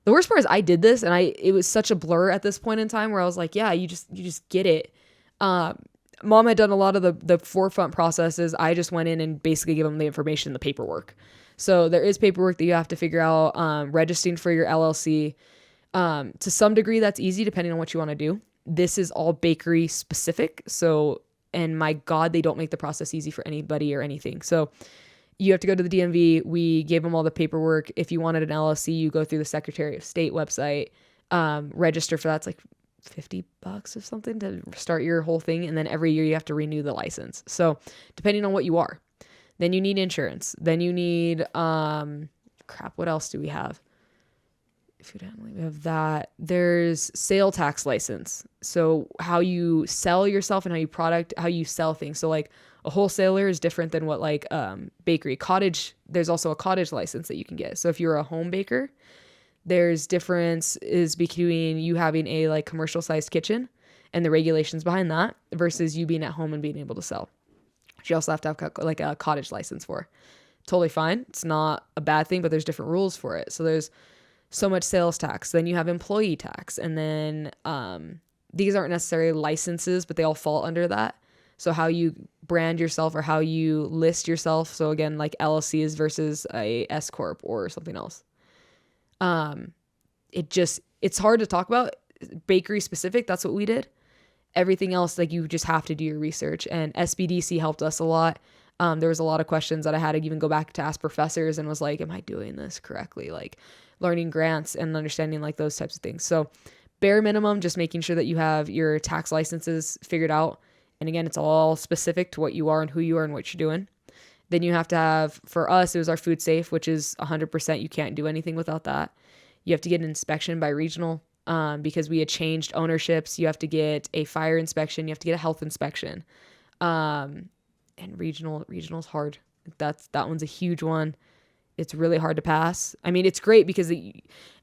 The worst part is I did this and it was such a blur at this point in time where I was like, yeah, you just get it. Mom had done a lot of the forefront processes. I just went in and basically gave them the information, the paperwork. So there is paperwork that you have to figure out, registering for your LLC. To some degree, that's easy depending on what you want to do. This is all bakery specific. So, and my God, they don't make the process easy for anybody or anything. So you have to go to the DMV. We gave them all the paperwork. If you wanted an LLC, you go through the Secretary of State website, register for that. It's like $50 or something to start your whole thing. And then every year you have to renew the license. So depending on what you are, then you need insurance. Then you need, what else do we have? Food handling, we have that. There's sale tax license. So how you sell yourself and how you sell things. So like a wholesaler is different than what like bakery. Cottage, there's also a cottage license that you can get. So if you're a home baker, there's differences between you having a like commercial sized kitchen and the regulations behind that versus you being at home and being able to sell. You also have to have like a cottage license for. Totally fine. It's not a bad thing, but there's different rules for it. So there's so much sales tax. Then you have employee tax, and then these aren't necessarily licenses, but they all fall under that. So how you brand yourself or how you list yourself. So again, like LLCs versus a S corp or something else. It's hard to talk about. Bakery specific, that's what we did. Everything else, like, you just have to do your research, and SBDC helped us a lot. There was a lot of questions that I had to even go back to ask professors and was like, am I doing this correctly? Like learning grants and understanding like those types of things. So bare minimum, just making sure that you have your tax licenses figured out. And again, it's all specific to what you are and who you are and what you're doing. Then you have to have, for us, it was our food safe, which is 100%. You can't do anything without that. You have to get an inspection by regional, because we had changed ownerships. You have to get a fire inspection. You have to get a health inspection. And regional's hard. That one's a huge one. It's really hard to pass. I mean, it's great because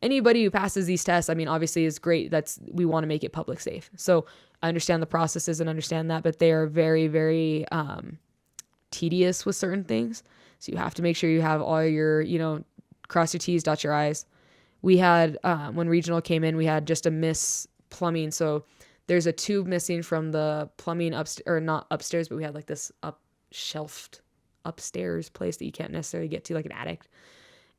anybody who passes these tests, I mean, obviously is great. We want to make it public safe. So I understand the processes and understand that, but they are very, very tedious with certain things. So you have to make sure you have all your, cross your T's, dot your I's. We had, when regional came in, we had just a miss plumbing. So there's a tube missing from the plumbing or not upstairs, but we had like this shelved upstairs place that you can't necessarily get to, like an attic.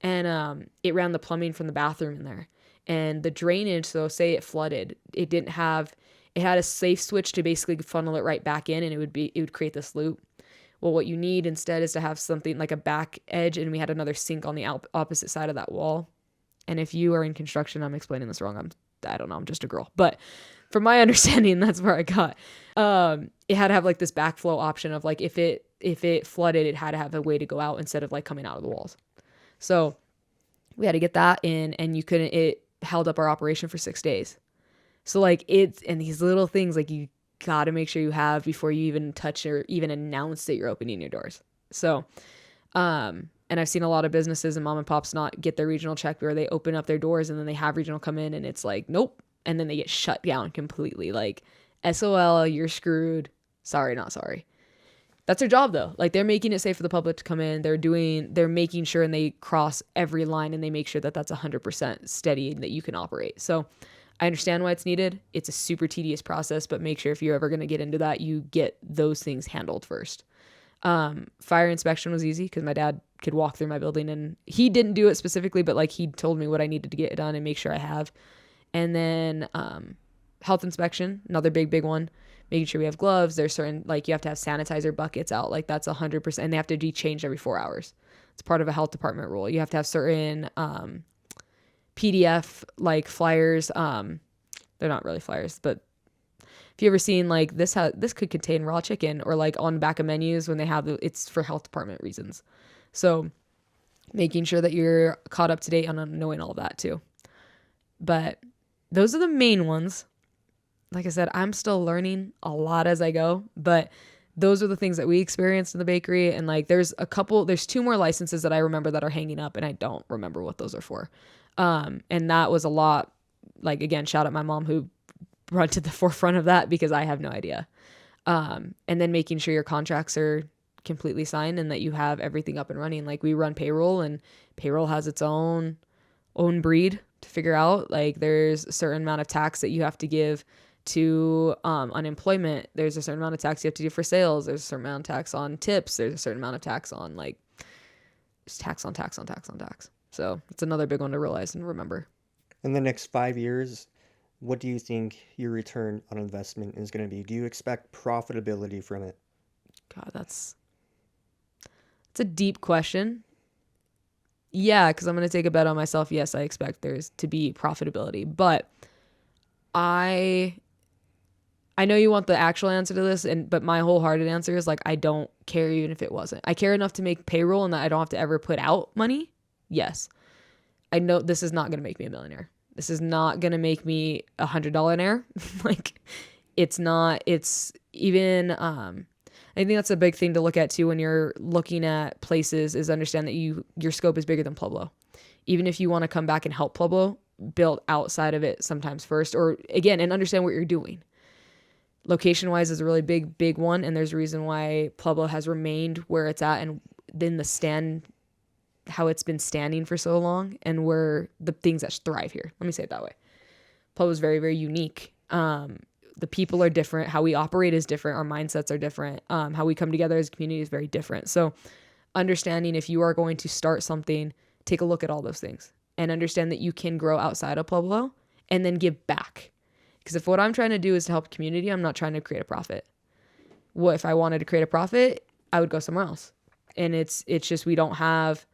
And it ran the plumbing from the bathroom in there. And the drainage, so say it flooded, it had a safe switch to basically funnel it right back in, and it would create this loop. Well, what you need instead is to have something like a back edge, and we had another sink on the opposite side of that wall. And if you are in construction, I'm explaining this wrong. I don't know. I'm just a girl. But from my understanding, that's where I got. It had to have like this backflow option of like, if it flooded, it had to have a way to go out instead of like coming out of the walls. So we had to get that in, and it held up our operation for 6 days. So like and these little things like you got to make sure you have before you even touch or even announce that you're opening your doors. So, and I've seen a lot of businesses and mom and pops not get their regional check, where they open up their doors and then they have regional come in and it's like, nope. And then they get shut down completely. Like, SOL, you're screwed. Sorry, not sorry. That's their job though. Like, they're making it safe for the public to come in. They're making sure, and they cross every line and they make sure that that's 100% steady and that you can operate. So I understand why it's needed. It's a super tedious process, but make sure if you're ever going to get into that, you get those things handled first. Fire inspection was easy because my dad could walk through my building, and he didn't do it specifically, but like he told me what I needed to get done and make sure I have. And then health inspection, another big one, making sure we have gloves. There's certain, like, you have to have sanitizer buckets out, like that's 100%, and they have to be changed every 4 hours. It's part of a health department rule. You have to have certain PDF like flyers. They're not really flyers, but if you ever seen like this could contain raw chicken, or like on back of menus when they have it's for health department reasons. So making sure that you're caught up to date on knowing all of that too. But those are the main ones. Like I said, I'm still learning a lot as I go, but those are the things that we experienced in the bakery. And like, there's 2 more licenses that I remember that are hanging up, and I don't remember what those are for. And that was a lot. Like, again, shout out my mom who brought to the forefront of that, because I have no idea. And then making sure your contracts are completely signed and that you have everything up and running. Like, we run payroll, and payroll has its own breed to figure out. Like, there's a certain amount of tax that you have to give to unemployment. There's a certain amount of tax you have to do for sales. There's a certain amount of tax on tips. There's a certain amount of tax on like just tax on tax on tax on tax. So it's another big one to realize and remember. In the next 5 years, what do you think your return on investment is going to be? Do you expect profitability from it? God, it's a deep question. Yeah, because I'm going to take a bet on myself. Yes, I expect there's to be profitability, but I know you want the actual answer to this, but my wholehearted answer is like, I don't care even if it wasn't. I care enough to make payroll and that I don't have to ever put out money. Yes. I know this is not going to make me a millionaire. This is not going to make me $100 like, it's not. It's even, I think that's a big thing to look at too when you're looking at places, is understand that your scope is bigger than Pueblo. Even if you want to come back and help Pueblo, build outside of it sometimes first, or again, and understand what you're doing. Location wise is a really big one. And there's a reason why Pueblo has remained where it's at, and then how it's been standing for so long, and where the things that thrive here. Let me say it that way. Pueblo is very, very unique. the people are different. How we operate is different. Our mindsets are different. How we come together as a community is very different. So understanding if you are going to start something, take a look at all those things and understand that you can grow outside of Pueblo and then give back. Because if what I'm trying to do is to help community, I'm not trying to create a profit. What if I wanted to create a profit, I would go somewhere else. And it's just, we don't have,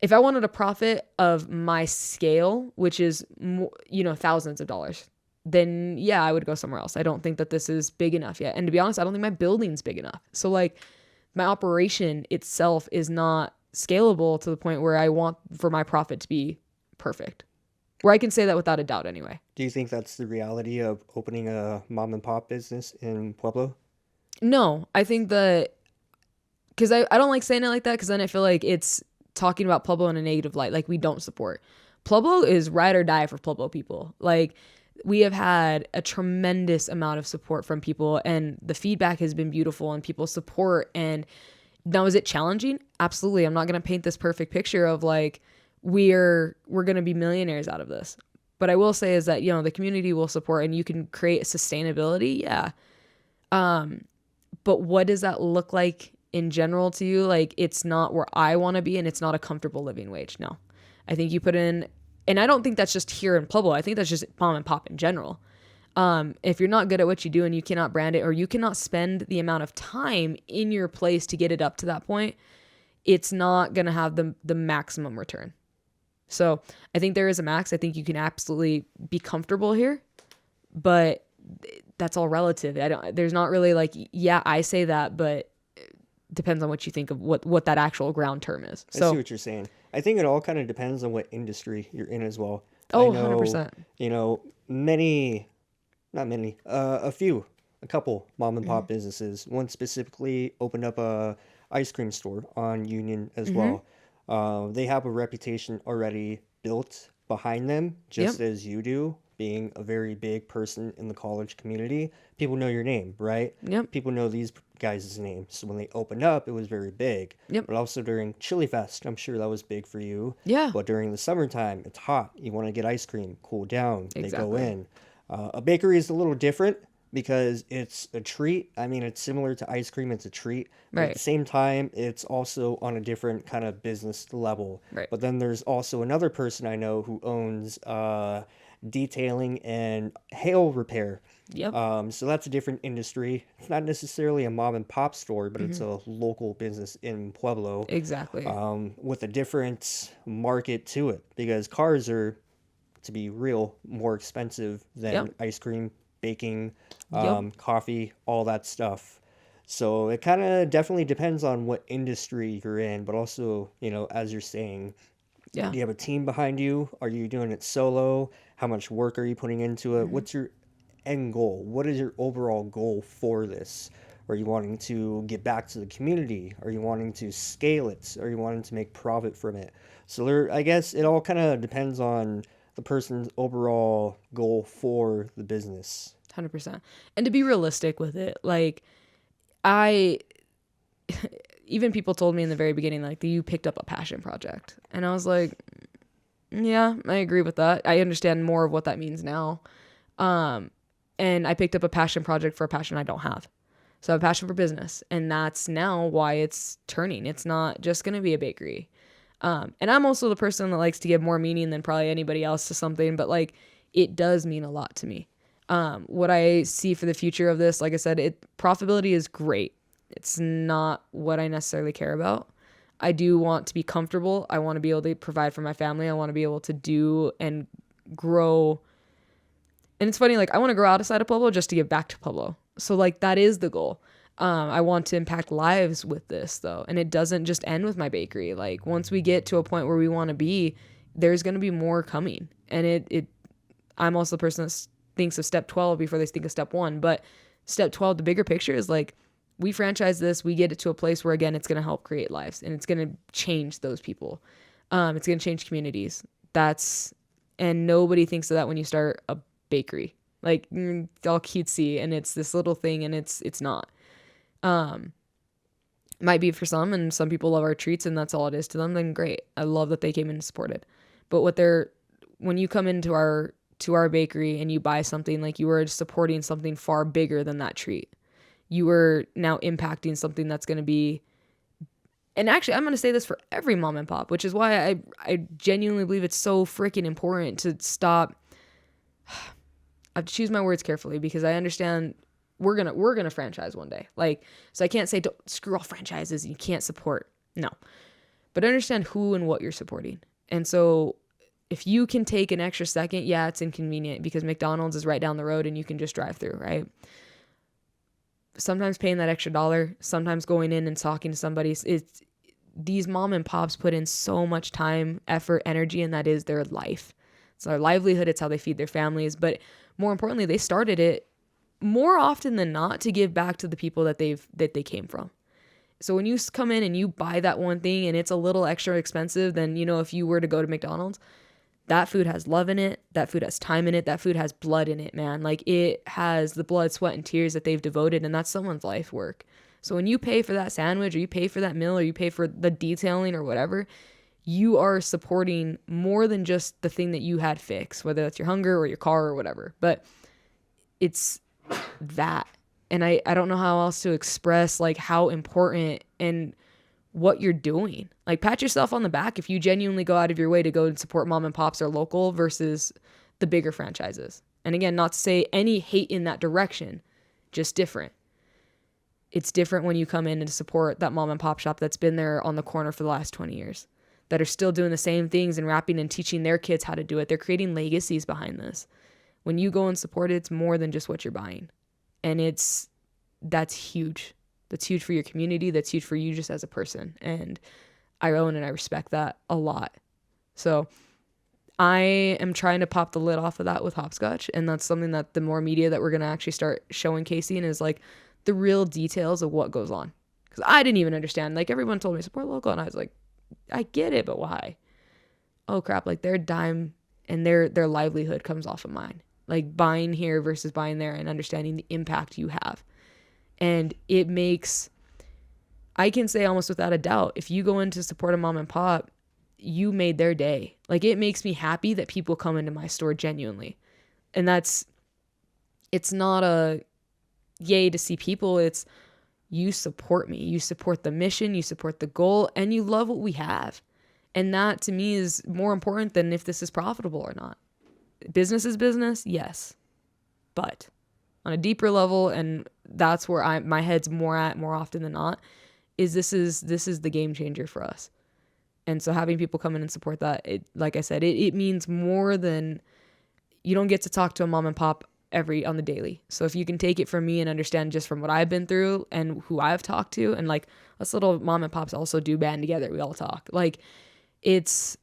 if I wanted a profit of my scale, which is, thousands of dollars, then yeah, I would go somewhere else. I don't think that this is big enough yet. And to be honest, I don't think my building's big enough. So like my operation itself is not scalable to the point where I want for my profit to be perfect. Where I can say that without a doubt anyway. Do you think that's the reality of opening a mom and pop business in Pueblo? No, I think that, because I don't like saying it like that, because then I feel like it's talking about Pueblo in a negative light, like we don't support. Pueblo is ride or die for Pueblo people. Like we have had a tremendous amount of support from people, and the feedback has been beautiful, and people support. And now, is it challenging? Absolutely. I'm not going to paint this perfect picture of like we're going to be millionaires out of this. But I will say is that, the community will support and you can create sustainability. Yeah. But what does that look like in general to you? Like, it's not where I want to be, and it's not a comfortable living wage. No, I think you put in, and I don't think that's just here in Pueblo. I think that's just mom and pop in general. If you're not good at what you do and you cannot brand it, or you cannot spend the amount of time in your place to get it up to that point, it's not going to have the maximum return. So I think there is a max. I think you can absolutely be comfortable here, but that's all relative. There's not really like, yeah, I say that, but it depends on what you think of what that actual ground term is. I see what you're saying. I think it all kind of depends on what industry you're in as well. Oh, I know, 100%. A couple mom and pop businesses. One specifically opened up a ice cream store on Union as well. They have a reputation already built behind them, just as you do, being a very big person in the college community. People know your name, right? Yep. People know these guys' names. So when they opened up, it was very big. Yep. But also during Chili Fest, I'm sure that was big for you. Yeah. But during the summertime, it's hot. You want to get ice cream, cool down. They go Exactly. in. A bakery is a little different because it's a treat. I mean, it's similar to ice cream. It's a treat. But at Right. the same time, it's also on a different kind of business level. Right. But then there's also another person I know who owns detailing and hail repair. Yep. So that's a different industry. It's not necessarily a mom and pop store, but it's a local business in Pueblo Exactly. with a different market to it because cars are, to be real, more expensive than Yep. ice cream, baking, Yep. coffee, all that stuff. So it kind of definitely depends on what industry you're in, but also, as you're saying, Yeah. do you have a team behind you? Are you doing it solo? How much work are you putting into it? What's your end goal? What is your overall goal for this? Are you wanting to get back to the community? Are you wanting to scale it? Are you wanting to make profit from it? So I guess it all kind of depends on the person's overall goal for the business. 100%. And to be realistic with it, like I even people told me in the very beginning, like, you picked up a passion project. And I was like, yeah, I agree with that. I understand more of what that means now. And I picked up a passion project for a passion I don't have. So I have a passion for business. And that's now why it's turning. It's not just going to be a bakery. And I'm also the person that likes to give more meaning than probably anybody else to something. But, like, it does mean a lot to me. What I see for the future of this, like I said, profitability is great. It's not what I necessarily care about. I do want to be comfortable. I want to be able to provide for my family. I want to be able to do and grow. And it's funny, like, I want to grow outside of Pueblo just to give back to Pueblo. So, like, that is the goal. I want to impact lives with this, though. And it doesn't just end with my bakery. Like, once we get to a point where we want to be, there's going to be more coming. And I'm also the person that thinks of step 12 before they think of step 1. But step 12, the bigger picture is, like, we franchise this, we get it to a place where, again, it's going to help create lives, and it's going to change those people. It's going to change communities. And nobody thinks of that when you start a bakery. Like, it's all cutesy, and it's this little thing, and it's not. Might be for some, and some people love our treats, and that's all it is to them, then great. I love that they came in and supported. But when you come into our to our bakery and you buy something, like you are supporting something far bigger than that treat. You are now impacting something that's going to be, and actually I'm going to say this for every mom and pop, which is why I genuinely believe it's so freaking important to stop. I have to choose my words carefully because I understand we're gonna franchise one day. Like, so I can't say don't screw all franchises and you can't support. No. But understand who and what you're supporting. And so if you can take an extra second, yeah, it's inconvenient because McDonald's is right down the road and you can just drive through, right? Sometimes paying that extra dollar, sometimes going in and talking to somebody. It's these mom and pops put in so much time, effort, energy, and that is their life. It's their livelihood. It's how they feed their families. But more importantly, they started it more often than not to give back to the people that they came from. So when you come in and you buy that one thing and it's a little extra expensive than, you know, if you were to go to McDonald's, that food has love in it. That food has time in it. That food has blood in it, man. Like it has the blood, sweat, and tears that they've devoted, and that's someone's life work. So when you pay for that sandwich or you pay for that meal or you pay for the detailing or whatever, you are supporting more than just the thing that you had fixed, whether that's your hunger or your car or whatever. But it's that. And I don't know how else to express like how important and what you're doing. Like pat yourself on the back if you genuinely go out of your way to go and support mom and pops or local versus the bigger franchises. And again, not to say any hate in that direction, just different. It's different when you come in and support that mom and pop shop that's been there on the corner for the last 20 years, that are still doing the same things and rapping and teaching their kids how to do it. They're creating legacies behind this. When you go and support it, it's more than just what you're buying. And that's huge. That's huge for your community. That's huge for you just as a person. And I own and I respect that a lot. So I am trying to pop the lid off of that with Hopscotch. And that's something that the more media that we're going to actually start showing Casey is like the real details of what goes on. Because I didn't even understand. Like everyone told me support local. And I was like, I get it, but why? Oh crap. Like their dime and their livelihood comes off of mine. Like buying here versus buying there and understanding the impact you have. And it makes, I can say almost without a doubt, if you go in to support a mom and pop, you made their day. Like it makes me happy that people come into my store genuinely. And it's not a yay to see people. It's you support me. You support the mission. You support the goal. And you love what we have. And that to me is more important than if this is profitable or not. Business is business, yes. But on a deeper level, and that's where my head's more at more often than not, is this is the game changer for us. And so having people come in and support that, like I said, it means more than, you don't get to talk to a mom and pop on the daily. So if you can take it from me and understand just from what I've been through and who I've talked to, and like us little mom and pops also do band together. We all talk. Like it's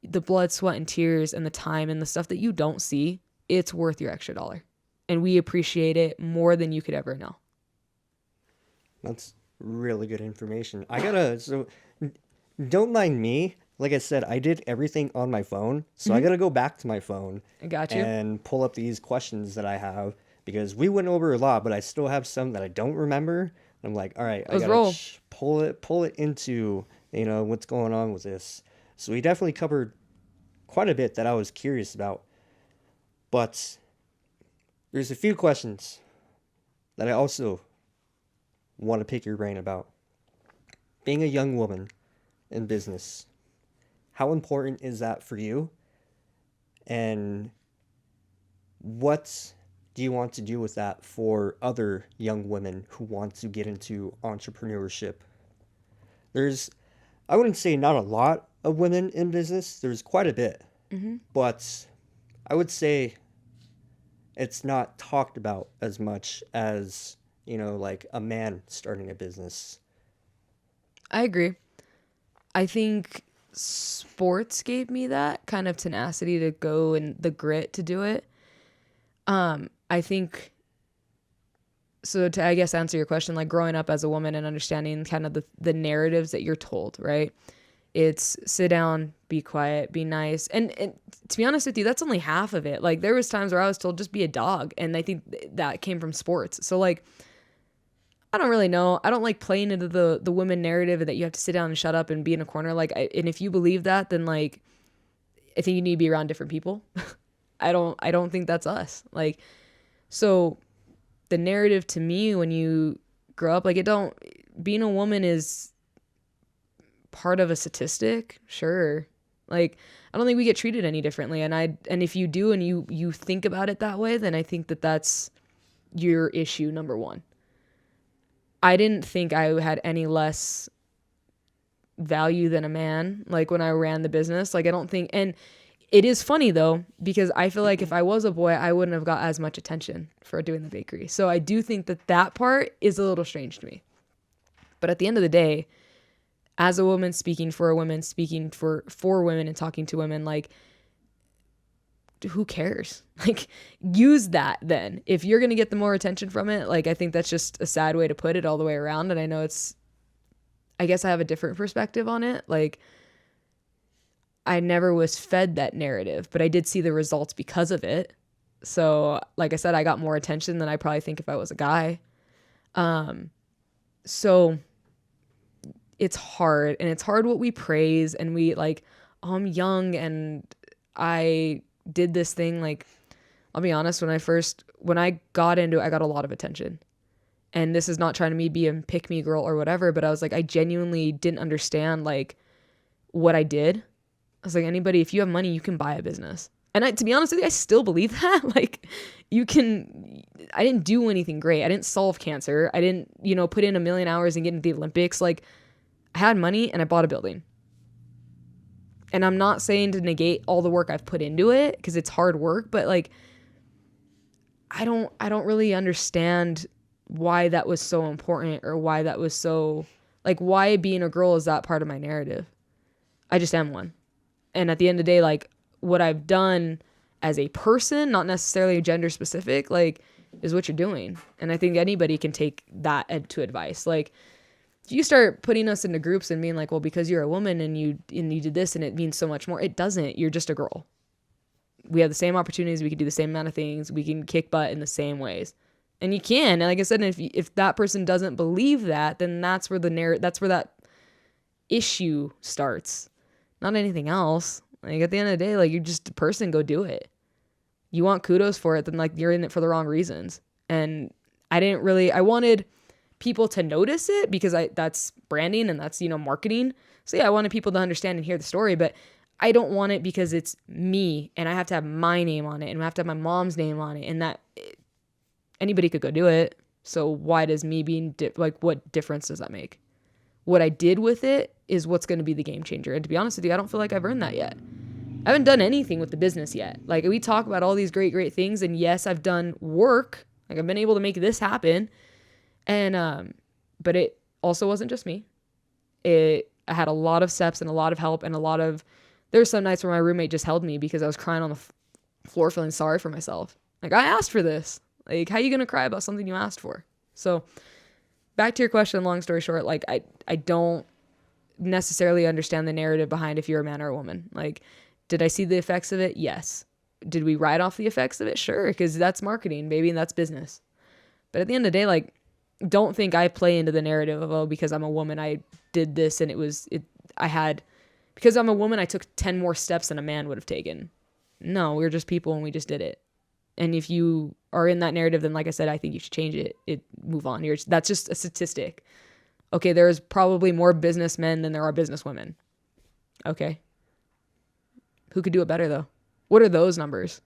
the blood, sweat, and tears and the time and the stuff that you don't see, it's worth your extra dollar. And we appreciate it more than you could ever know. That's really good information. So don't mind me. Like I said, I did everything on my phone. So I got to go back to my phone. I got you. And pull up these questions that I have because we went over a lot, but I still have some that I don't remember. I'm like, all right, I got to pull it into, what's going on with this. So we definitely covered quite a bit that I was curious about. But there's a few questions that I also want to pick your brain about. Being a young woman in business, how important is that for you? And what do you want to do with that for other young women who want to get into entrepreneurship? I wouldn't say not a lot of women in business. There's quite a bit. Mm-hmm. But I would say it's not talked about as much as, like a man starting a business. I agree. I think sports gave me that kind of tenacity to go and the grit to do it. I think, so to, I guess, answer your question, like growing up as a woman and understanding kind of the narratives that you're told, right? It's sit down, be quiet, be nice. And to be honest with you, that's only half of it. Like there was times where I was told just be a dog. And I think that came from sports. So like, I don't really know. I don't like playing into the women narrative that you have to sit down and shut up and be in a corner. And if you believe that, then like, I think you need to be around different people. I don't think that's us. Like, so the narrative to me when you grow up, like, being a woman is part of a statistic, sure. Like, I don't think we get treated any differently. And if you do and you think about it that way, then I think that that's your issue number one. I didn't think I had any less value than a man, like when I ran the business. Like, I don't think, and it is funny though, because I feel like if I was a boy, I wouldn't have got as much attention for doing the bakery. So I do think that that part is a little strange to me. But at the end of the day, as a woman speaking for a woman, speaking for women and talking to women, like, who cares? Like, use that then. If you're going to get the more attention from it, like, I think that's just a sad way to put it all the way around. And I know I guess I have a different perspective on it. Like, I never was fed that narrative, but I did see the results because of it. So, like I said, I got more attention than I probably think if I was a guy. So it's hard, and it's hard what we praise, and we like, oh, I'm young and I did this thing. Like, I'll be honest, when I got into it, I got a lot of attention. And this is not trying to be a pick me girl or whatever, but I was like, I genuinely didn't understand like what I did. I was like, anybody, if you have money, you can buy a business. And to be honest with you, I still believe that. Like, I didn't do anything great. I didn't solve cancer. I didn't, put in 1,000,000 hours and get into the Olympics. Like, I had money and I bought a building. And I'm not saying to negate all the work I've put into it, because it's hard work, but like, I don't really understand why that was so important, or why that was so, like, why being a girl is that part of my narrative. I just am one. And at the end of the day, like, what I've done as a person, not necessarily gender specific, like, is what you're doing. And I think anybody can take that to advice. Like, if you start putting us into groups and being like, well, because you're a woman and you did this and it means so much more, it doesn't. You're just a girl. We have the same opportunities. We can do the same amount of things. We can kick butt in the same ways. And you can. And like I said, if that person doesn't believe that, then that's where that's where that issue starts. Not anything else. Like, at the end of the day, like, you're just a person, go do it. You want kudos for it, then like, you're in it for the wrong reasons. And I wanted people to notice it, because that's branding and that's, marketing. So yeah, I wanted people to understand and hear the story, but I don't want it because it's me and I have to have my name on it and I have to have my mom's name on it, and that anybody could go do it. So why does me being what difference does that make? What I did with it is what's going to be the game changer. And to be honest with you, I don't feel like I've earned that yet. I haven't done anything with the business yet. Like, we talk about all these great, great things, and yes, I've done work. Like, I've been able to make this happen. And, but it also wasn't just me. I had a lot of steps and a lot of help, and there's some nights where my roommate just held me because I was crying on the floor, feeling sorry for myself. Like, I asked for this. Like, how are you going to cry about something you asked for? So back to your question, long story short, like, I don't necessarily understand the narrative behind if you're a man or a woman. Like, did I see the effects of it? Yes. Did we write off the effects of it? Sure, because that's marketing, baby, and that's business. But at the end of the day, like, don't think I play into the narrative of, oh, because I'm a woman, I did this, and because I'm a woman, I took 10 more steps than a man would have taken. No, we're just people and we just did it. And if you are in that narrative, then like I said, I think you should change it. Move on. That's just a statistic. Okay, there's probably more businessmen than there are businesswomen. Okay. Who could do it better though? What are those numbers?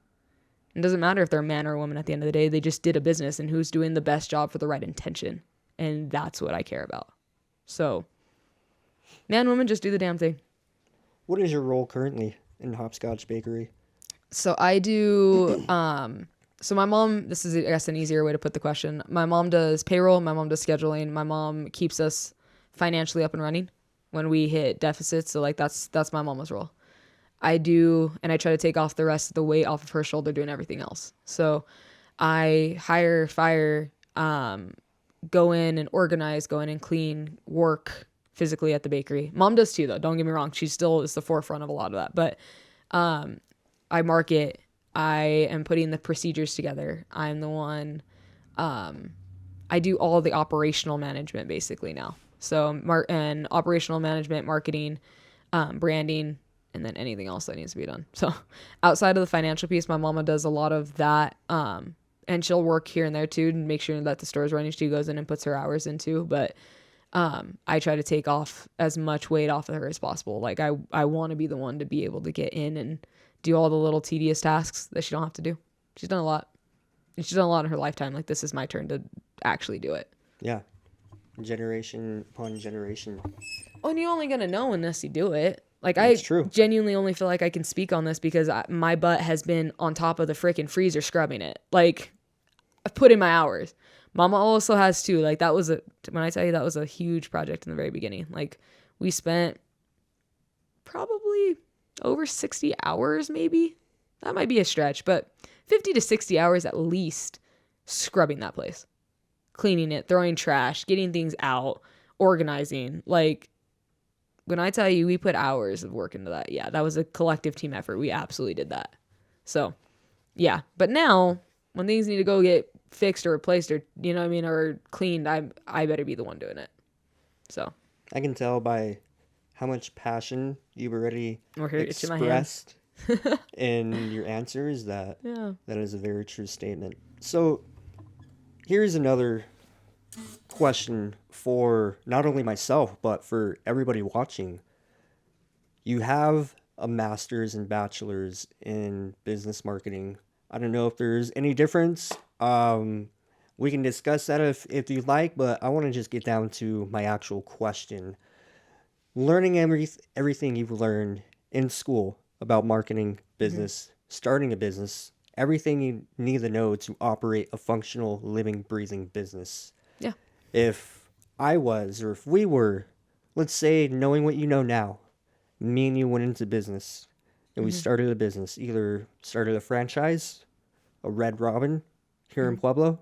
It doesn't matter if they're a man or a woman at the end of the day. They just did a business, and who's doing the best job for the right intention. And that's what I care about. So, man, woman, just do the damn thing. What is your role currently in Hopscotch Bakery? So I do, so my mom, this is, I guess, an easier way to put the question. My mom does payroll. My mom does scheduling. My mom keeps us financially up and running when we hit deficits. So like, that's my mama's role. I do, and I try to take off the rest of the weight off of her shoulder doing everything else. So I hire, fire, go in and organize, go in and clean, work physically at the bakery. Mom does too, though. Don't get me wrong. She still is the forefront of a lot of that. But I market. I am putting the procedures together. I'm the one. I do all the operational management basically now. So and operational management, marketing, branding, and then anything else that needs to be done. So outside of the financial piece, my mama does a lot of that. And she'll work here and there too and make sure that the store's running. She goes in and puts her hours into, but I try to take off as much weight off of her as possible. Like I want to be the one to be able to get in and do all the little tedious tasks that she don't have to do. She's done a lot. And she's done a lot in her lifetime. Like, this is my turn to actually do it. Yeah. Generation upon generation. Oh, and you're only going to know unless you do it. Like, That's I true. genuinely only feel like I can speak on this because my butt has been on top of the freaking freezer scrubbing it. Like, I've put in my hours. Mama also has too. Like, when I tell you that was a huge project in the very beginning. Like, we spent probably over 60 hours maybe. That might be a stretch, but 50 to 60 hours at least scrubbing that place. Cleaning it, throwing trash, getting things out, organizing. Like, when I tell you we put hours of work into that, yeah, that was a collective team effort. We absolutely did that. So, yeah. But now, when things need to go get fixed or replaced or, you know what I mean, or cleaned, I better be the one doing it. So. I can tell by how much passion you've already expressed in your answers that is a very true statement. So, here's another question for not only myself, but for everybody watching. You have a master's and bachelor's in business marketing. I don't know if there's any difference. We can discuss that if you'd like, but I want to just get down to my actual question. Learning everything you've learned in school about marketing, business, starting a business, everything you need to know to operate a functional, living, breathing business. Yeah. If I was, or if we were, let's say, knowing what you know now, me and you went into business and we started a business, either started a franchise, a Red Robin here in Pueblo,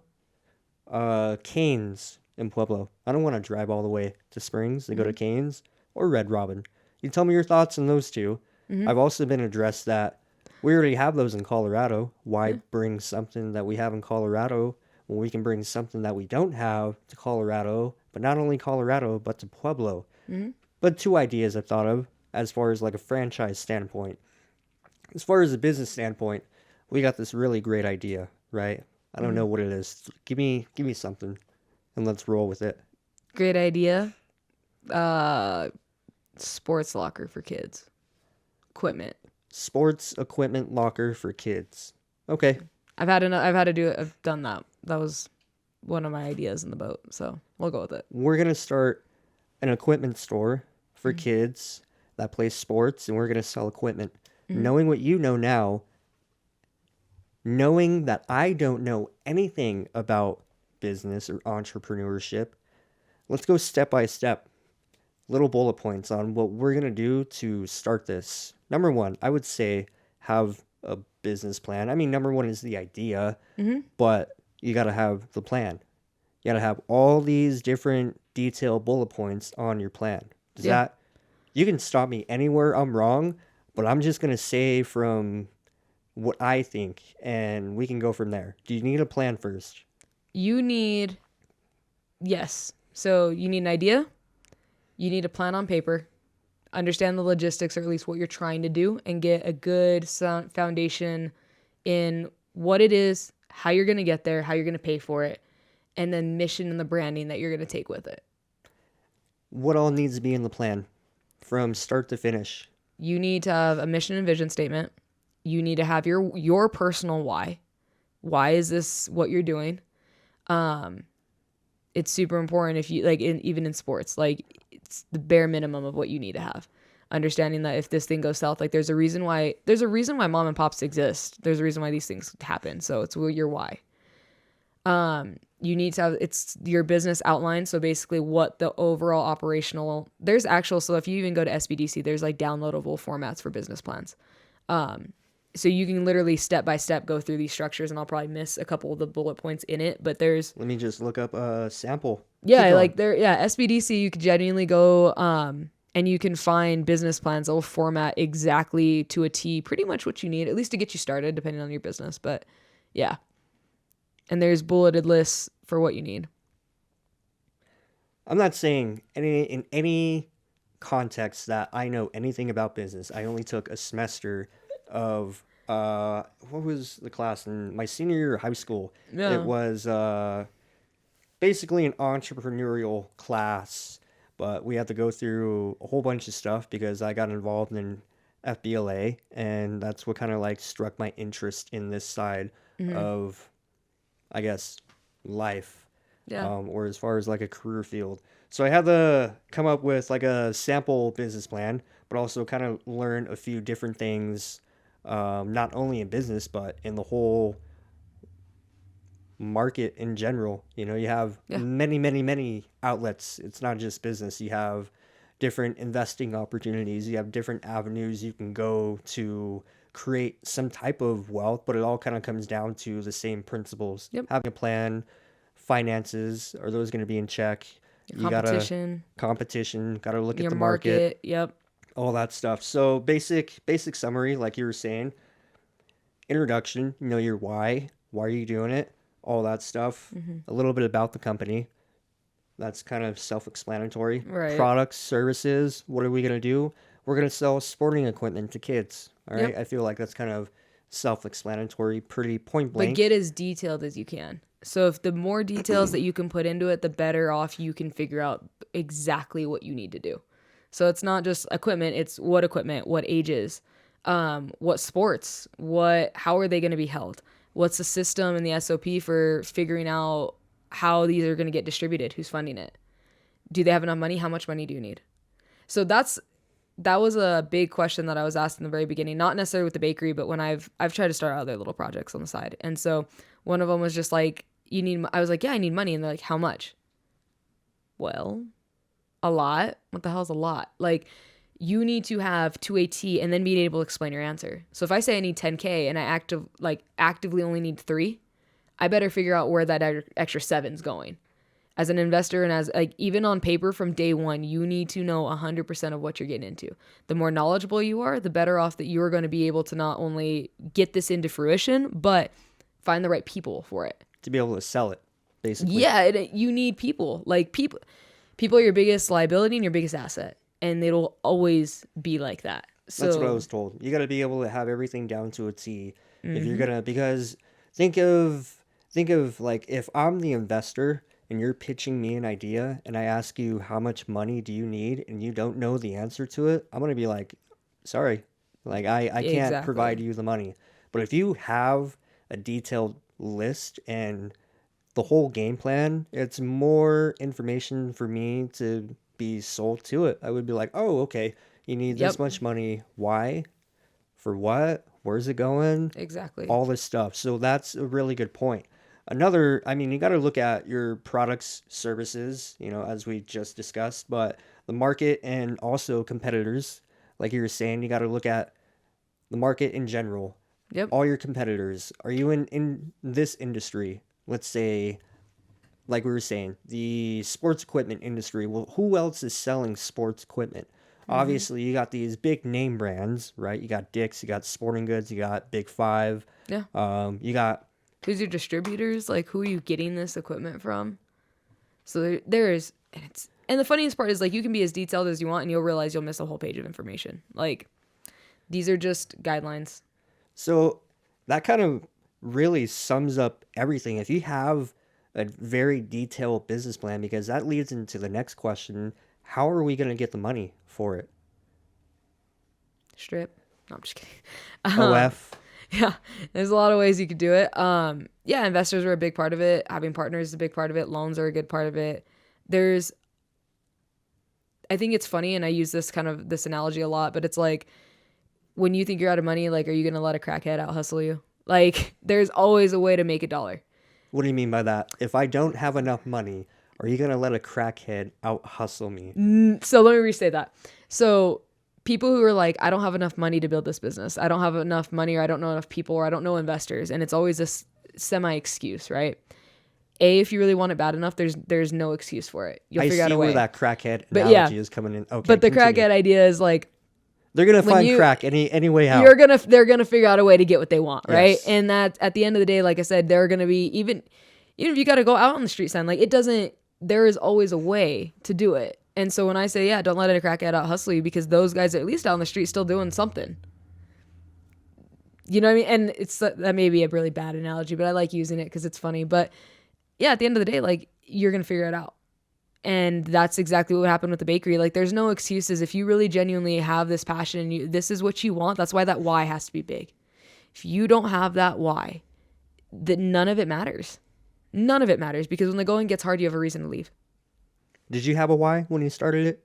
Cane's in Pueblo. I don't want to drive all the way to Springs to go to Cane's or Red Robin. You tell me your thoughts on those two. I've also been addressed that we already have those in Colorado. Why bring something that we have in Colorado when we can bring something that we don't have to Colorado, but not only Colorado, but to Pueblo? But two ideas I thought of as far as like a franchise standpoint. As far as a business standpoint, we got this really great idea, right? I don't know what it is. Give me something and let's roll with it. Great idea. Sports locker for kids. Equipment. Sports equipment locker for kids. Okay. I've done that. That was one of my ideas in the boat. So we'll go with it. We're going to start an equipment store for kids that play sports, and we're going to sell equipment. Knowing what you know now, knowing that I don't know anything about business or entrepreneurship, let's go step by step. Little bullet points on what we're going to do to start this. Number one, I would say have a business plan. I mean, number one is the idea, but you got to have the plan. You got to have all these different detailed bullet points on your plan. You can stop me anywhere I'm wrong, but I'm just going to say from what I think, and we can go from there. Do you need a plan first? Yes. So you need an idea. You need a plan on paper. Understand the logistics, or at least what you're trying to do, and get a good foundation in what it is, how you're going to get there, how you're going to pay for it, and then mission and the branding that you're going to take with it. What all needs to be in the plan from start to finish? You need to have a mission and vision statement. You need to have your personal why. Why is this what you're doing? It's super important if you even in sports, like it's the bare minimum of what you need to have. Understanding that if this thing goes south, like there's a reason why mom and pops exist. There's a reason why these things happen. So it's your why. You need to have it's your business outline. So basically what the overall operational, so if you even go to SBDC, there's like downloadable formats for business plans. So you can literally step by step go through these structures, and I'll probably miss a couple of the bullet points in it, but there's... Let me just look up a sample. SBDC, you can genuinely go, and you can find business plans that will format exactly to a T, pretty much what you need, at least to get you started, depending on your business, but yeah. And there's bulleted lists for what you need. I'm not saying in any context that I know anything about business. I only took a semester of what was the class in my senior year of high school? It Yeah. was basically an entrepreneurial class, but we had to go through a whole bunch of stuff because I got involved in FBLA, and that's what kind of like struck my interest in this side of, I guess, life, Yeah. or as far as like a career field. So I had to come up with like a sample business plan, but also kind of learn a few different things, not only in business, but in the whole market in general. You know, you have Yeah. many, many, many outlets. It's not just business. You have different investing opportunities. You have different avenues you can go to create some type of wealth, but it all kind of comes down to the same principles. Yep. Having a plan, finances, are those going to be in check? Your You gotta competition, gotta look at your the market, market. Yep. all that stuff. So basic summary, like you were saying, introduction, you know your why are you doing it, all that stuff, a little bit about the company. That's kind of self-explanatory. Right. Products, services, what are we going to do? We're going to sell sporting equipment to kids. All right? Yep. I feel like that's kind of self-explanatory, pretty point But blank. get as detailed as you can. So if the more details that you can put into it, the better off you can figure out exactly what you need to do. So it's not just equipment, what ages, what sports, how are they going to be held? What's the system and the SOP for figuring out how these are going to get distributed? Who's funding it? Do they have enough money? How much money do you need? So that was a big question that I was asked in the very beginning, not necessarily with the bakery, but when I've tried to start other little projects on the side. And so one of them was just like, I was like, yeah, I need money. And they're like, how much? Well, a lot. What the hell is a lot? Like, you need to have to a T and then being able to explain your answer. So if I say I need 10K and I actively only need 3, I better figure out where that extra 7's going. As an investor and as like even on paper from day one, you need to know 100% of what you're getting into. The more knowledgeable you are, the better off that you're going to be able to not only get this into fruition, but find the right people for it. To be able to sell it, basically. Yeah, you need people. Like people are your biggest liability and your biggest asset, and it'll always be like that. So That's what I was told. You got to be able to have everything down to a T if you're gonna. Because think of like if I'm the investor and you're pitching me an idea and I ask you how much money do you need and you don't know the answer to it, I'm gonna be like, sorry, like I can't Exactly. provide you the money. But if you have a detailed list and the whole game plan, it's more information for me to be sold to it. I would be like, oh, okay, you need this Yep. much money. Why? For what? Where's it going? Exactly. All this stuff. So that's a really good point. Another, I mean, you got to look at your products, services, you know, as we just discussed, but the market and also competitors. Like you were saying, you got to look at the market in general. Yep. All your competitors. Are you in this industry? Let's say, like we were saying, the sports equipment industry. Well, who else is selling sports equipment? Obviously, you got these big name brands, right? You got Dick's, you got Sporting Goods, you got Big Five. Yeah. You got Who's your distributors? Like, who are you getting this equipment from? So there's, and the funniest part is like you can be as detailed as you want, and you'll realize you'll miss a whole page of information. Like, these are just guidelines. so that kind of really sums up everything. If you have a very detailed business plan, because that leads into the next question: how are we going to get the money for it? Strip. No, I'm just kidding. OF. Yeah, there's a lot of ways you could do it. Yeah, investors are a big part of it. Having partners is a big part of it. Loans are a good part of it. I think it's funny, and I use this analogy a lot, but it's like when you think you're out of money, like, are you gonna let a crackhead out hustle you? Like, there's always a way to make $1. What do you mean by that? If I don't have enough money, are you going to let a crackhead out hustle me? So let me restate that. So people who are like, I don't have enough money to build this business. I don't have enough money, or I don't know enough people, or I don't know investors. And it's always this semi excuse, right? If you really want it bad enough, there's no excuse for it. You'll I figure out see a way. where that crackhead But analogy yeah. is coming in. Okay, But the continue. crackhead idea is like, They're gonna when find you- crack any way out. they're gonna figure out a way to get what they want, right? Yes. And that at the end of the day, like I said, they're gonna be even if you got to go out on the street sign, like there is always a way to do it. And so when I say, yeah, don't let a crackhead out hustle you, because those guys are at least out on the street still doing something. You know what I mean? And that may be a really bad analogy, but I like using it because it's funny. But yeah, at the end of the day, like, you're going to figure it out. And that's exactly what happened with the bakery. Like, there's no excuses. If you really genuinely have this passion and this is what you want, that's why that why has to be big. If you don't have that why, then none of it matters. None of it matters, because when the going gets hard, you have a reason to leave. Did you have a why when you started it?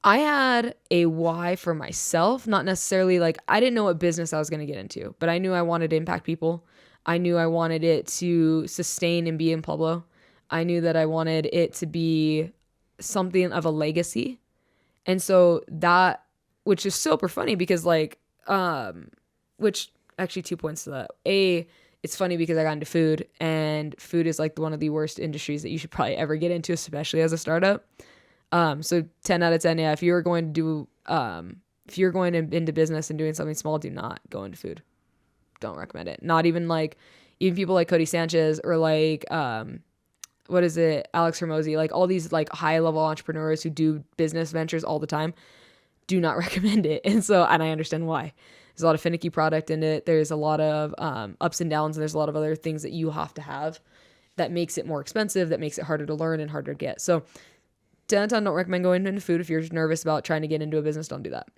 I had a why for myself, not necessarily like, I didn't know what business I was going to get into, but I knew I wanted to impact people. I knew I wanted it to sustain and be in Pueblo. I knew that I wanted it to be something of a legacy. And so that, which is super funny because like, which actually 2 points to that. A, it's funny because I got into food, and food is like one of the worst industries that you should probably ever get into, especially as a startup. So 10 out of 10, yeah, if you're going to do, if you're going into business and doing something small, do not go into food. Don't recommend it. Not even like, even people like Cody Sanchez or like, what is it? Alex Hermosi, like all these like high level entrepreneurs who do business ventures all the time, do not recommend it. And I understand why. There's a lot of finicky product in it. There's a lot of, ups and downs, and there's a lot of other things that you have to have that makes it more expensive, that makes it harder to learn and harder to get. So 10 out of 10, don't recommend going into food. If you're nervous about trying to get into a business, don't do that.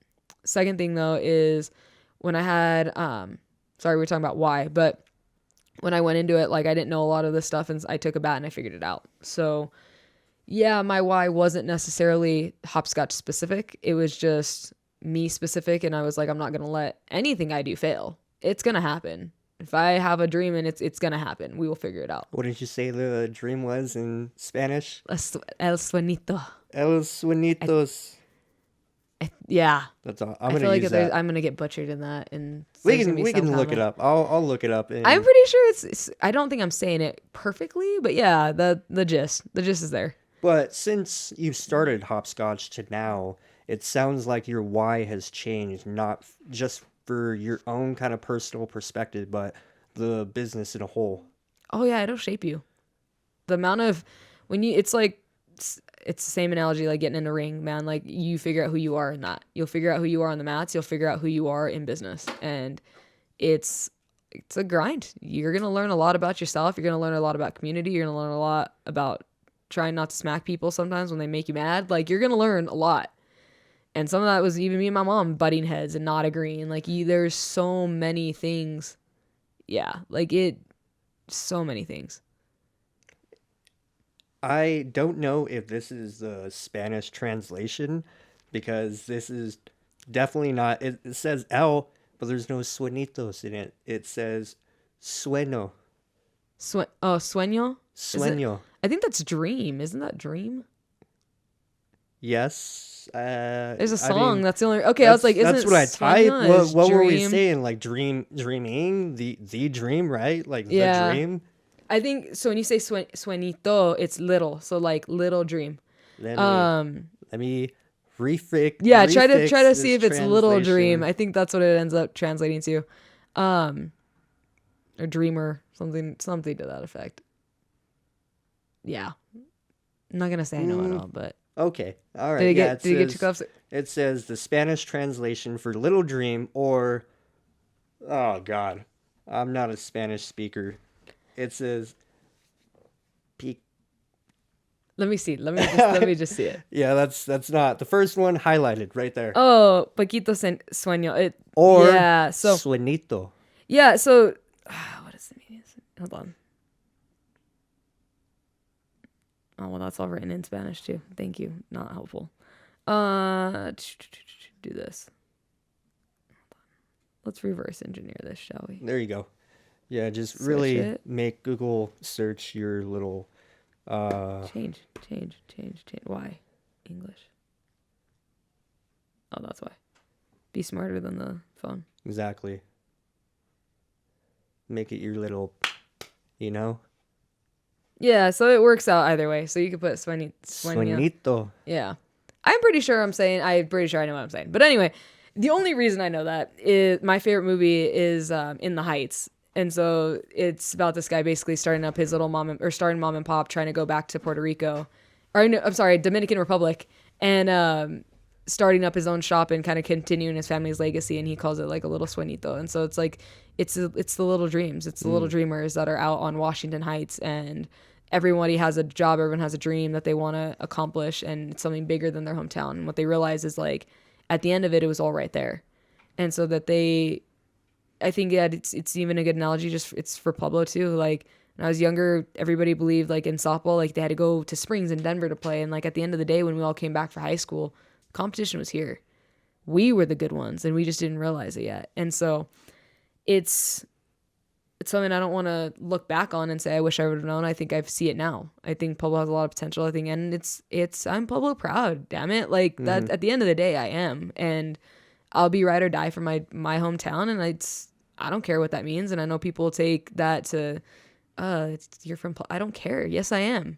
Second thing though is when I had, sorry, we were talking about why, but when I went into it, like I didn't know a lot of this stuff, and I took a bat and I figured it out. So yeah, my why wasn't necessarily hopscotch specific. It was just me specific. And I was like, I'm not going to let anything I do fail. It's going to happen. If I have a dream and it's going to happen, we will figure it out. What did you say the dream was in Spanish? El sueñito. El sueñitos. Yeah. That's all. I feel like I'm going to get butchered in that. And we can look it up. I'll look it up. I'm pretty sure it's, I don't think I'm saying it perfectly, but yeah, the gist is there. But since you've started Hopscotch to now, it sounds like your why has changed, not just for your own kind of personal perspective, but the business in a whole. Oh yeah, it'll shape you. The amount of, it's like, it's the same analogy like getting in a ring, man. Like you figure out who you are in that. You'll figure out who you are on the mats. You'll figure out who you are in business. And it's a grind. You're going to learn a lot about yourself. You're going to learn a lot about community. You're going to learn a lot about trying not to smack people sometimes when they make you mad. Like you're going to learn a lot. And some of that was even me and my mom butting heads and not agreeing. Like there's so many things. Yeah. So many things. I don't know if this is the Spanish translation, because this is definitely not. It says El, but there's no sueñitos in it. It says sueño. Sueño? Sueño. I think that's dream. Isn't that dream? Yes. There's a song. That's the only. Okay, I was like, isn't that's it what I typed. What were we saying? Like dreaming, the dream, right? Like the dream. I think so. When you say sueñito, it's little. So like little dream. Let me refix. Yeah, try to see if it's little dream. I think that's what it ends up translating to, or dreamer, something to that effect. Yeah, I'm not gonna say I know it all, but okay, all right. Did it get too close? It says the Spanish translation for little dream, or oh god, I'm not a Spanish speaker. It says Let me see. Let me just see it. Yeah, that's not the first one highlighted right there. Oh, Paquito Sueño. So Sueñito. Yeah, so what is the meaning? Hold on. Oh well, that's all written in Spanish too. Thank you. Not helpful. Do this. Let's reverse engineer this, shall we? There you go. Yeah, just Search really it. make Google search your little Change. Why? English. Oh, that's why. Be smarter than the phone. Exactly. Make it your little, you know? Yeah, so it works out either way. So you could put Sueñito. Yeah. I'm pretty sure I know what I'm saying. But anyway, the only reason I know that is my favorite movie is In the Heights. And so it's about this guy basically starting up his little mom and pop, trying to go back to Puerto Rico. Or no, I'm sorry, Dominican Republic. and starting up his own shop and kind of continuing his family's legacy, and he calls it like a little sueñito. And so it's like it's the little dreams, it's the little dreamers that are out on Washington Heights, and everybody has a job, everyone has a dream that they want to accomplish, and it's something bigger than their hometown. And what they realize is like at the end of it, it was all right there. And so that I think that it's even a good analogy, just it's for Pueblo too. Like when I was younger, everybody believed like in softball, like they had to go to Springs in Denver to play. And like at the end of the day, when we all came back for high school, competition was here. We were the good ones, and we just didn't realize it yet. And so it's something I don't want to look back on and say I wish I would have known. I think I see it now. I think Pueblo has a lot of potential. I think, and it's I'm Pueblo proud. Damn it, like that. At the end of the day, I am, and I'll be ride or die for my hometown. And I don't care what that means. And I know people take that to, you're from. I don't care. Yes, I am.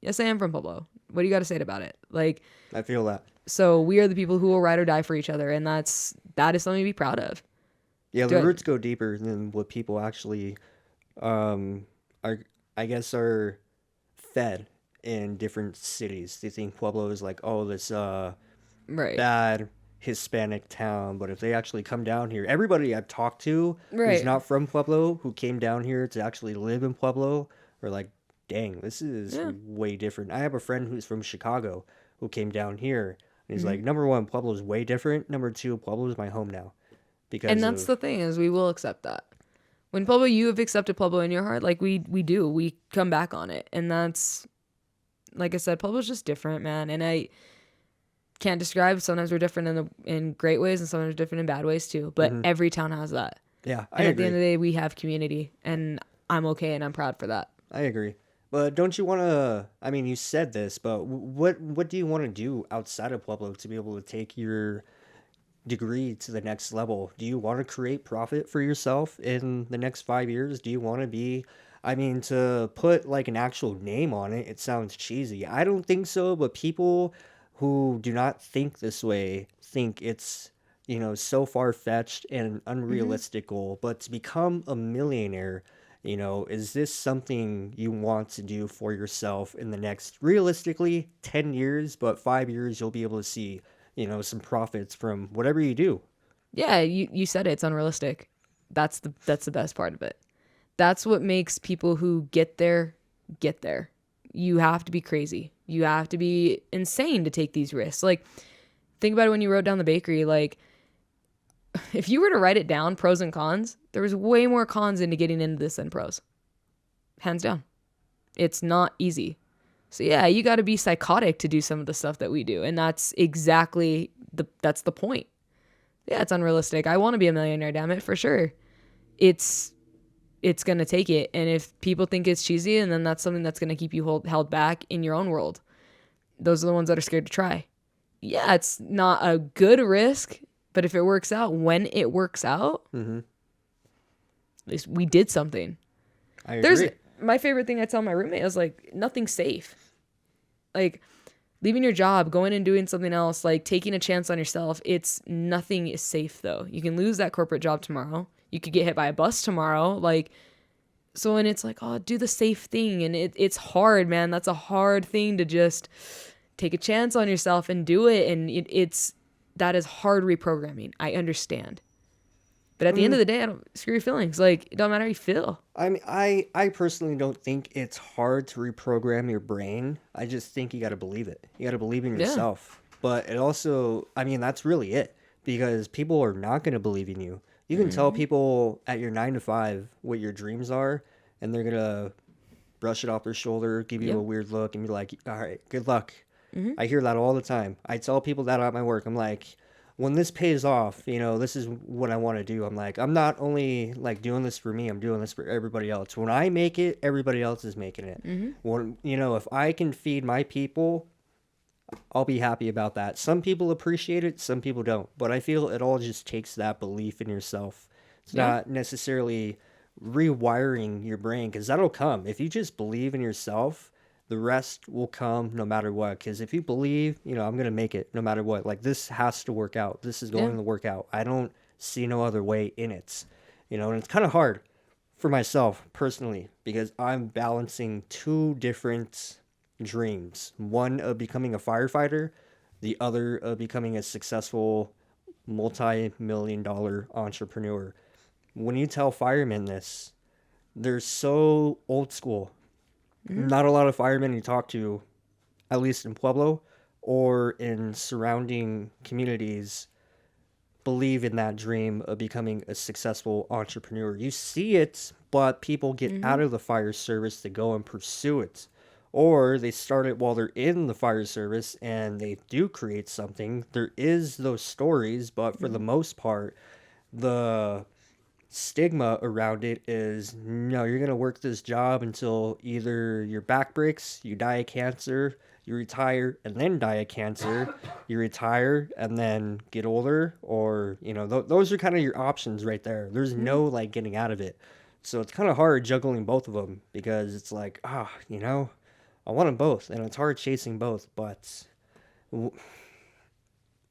Yes, I am from Pueblo. What do you got to say about it? Like, I feel that. So we are the people who will ride or die for each other, and that is something to be proud of. Yeah, the roots go deeper than what people actually, are fed in different cities. They think Pueblo is like, oh, this Right. bad Hispanic town, but if they actually come down here, everybody I've talked to who's Right. not from Pueblo, who came down here to actually live in Pueblo, are like, dang, this is way different. I have a friend who's from Chicago who came down here, and he's like, number one, Pueblo is way different. Number two, Pueblo is my home now. And that's the thing, is we will accept that. When Pueblo, you have accepted Pueblo in your heart, like we do. We come back on it. And that's, like I said, Pueblo's just different, man. And I can't describe. Sometimes we're different in great ways, and sometimes different in bad ways too. But every town has that. Yeah, and at the end of the day, we have community, and I'm okay, and I'm proud for that. I agree. But don't you want to, I mean, you said this, but what do you want to do outside of Pueblo to be able to take your degree to the next level? Do you want to create profit for yourself in the next 5 years? Do you want to be, I mean, to put like an actual name on it, it sounds cheesy. I don't think so, but people who do not think this way think it's, so far-fetched and unrealistic goal. But to become a millionaire, is this something you want to do for yourself in the next, realistically, 10 years, but 5 years you'll be able to see, some profits from whatever you do? Yeah, you said it, it's unrealistic. That's the best part of it. That's what makes people who get there get there. You have to be crazy. You have to be insane to take these risks. Like, think about it when you wrote down the bakery. Like, if you were to write it down, pros and cons, there was way more cons into getting into this than pros. Hands down. It's not easy. So yeah, you got to be psychotic to do some of the stuff that we do. And that's exactly that's the point. Yeah, it's unrealistic. I want to be a millionaire, damn it, for sure. It's going to take it. And if people think it's cheesy, and then that's something that's going to keep you held back in your own world. Those are the ones that are scared to try. Yeah, it's not a good risk, but if it works out, when it works out, at least we did something. I agree. My favorite thing I tell my roommate is like, nothing's safe. Like, leaving your job, going and doing something else, like taking a chance on yourself. Nothing is safe though. You can lose that corporate job tomorrow. You could get hit by a bus tomorrow. Like, so when it's like, oh, do the safe thing. And it's hard, man. That's a hard thing to just take a chance on yourself and do it. And that is hard reprogramming. I understand. But at the end of the day, I don't screw your feelings. Like, it don't matter how you feel. I mean, I personally don't think it's hard to reprogram your brain. I just think you got to believe it. You got to believe in yourself. But it also, I mean, that's really it. Because people are not going to believe in you. You can tell people at your 9 to 5 what your dreams are, and they're going to brush it off their shoulder, give you a weird look, and be like, all right, good luck. I hear that all the time. I tell people that at my work. I'm like, when this pays off, this is what I want to do. I'm like, I'm not only like doing this for me, I'm doing this for everybody else. When I make it, everybody else is making it. When, if I can feed my people, I'll be happy about that. Some people appreciate it, some people don't. But I feel it all just takes that belief in yourself. It's not necessarily rewiring your brain, because that'll come. If you just believe in yourself, the rest will come no matter what. Because if you believe, I'm going to make it no matter what. Like, this has to work out. This is going to work out. I don't see no other way in it. And it's kind of hard for myself personally, because I'm balancing two different dreams. One of becoming a firefighter, the other of becoming a successful multi-million dollar entrepreneur. When you tell firemen this, they're so old school. Not a lot of firemen you talk to, at least in Pueblo or in surrounding communities, believe in that dream of becoming a successful entrepreneur. You see it, but people get out of the fire service to go and pursue it. Or they start it while they're in the fire service and they do create something. There is those stories, but for the most part, the stigma around it is no, you're going to work this job until either your back breaks, you die of cancer, you retire and then die of cancer, you retire and then get older, or, those are kind of your options right there. There's no like getting out of it. So it's kind of hard juggling both of them because it's like, I want them both and it's hard chasing both, but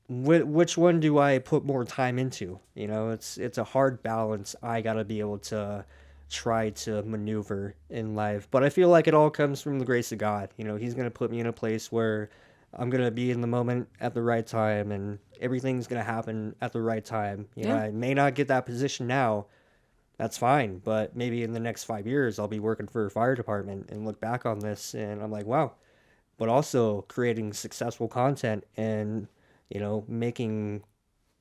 which one do I put more time into? It's a hard balance I gotta be able to try to maneuver in life. But I feel like it all comes from the grace of God. He's gonna put me in a place where I'm gonna be in the moment at the right time, and everything's gonna happen at the right time. I may not get that position now. That's fine, but maybe in the next 5 years I'll be working for a fire department and look back on this and I'm like, wow. But also creating successful content and making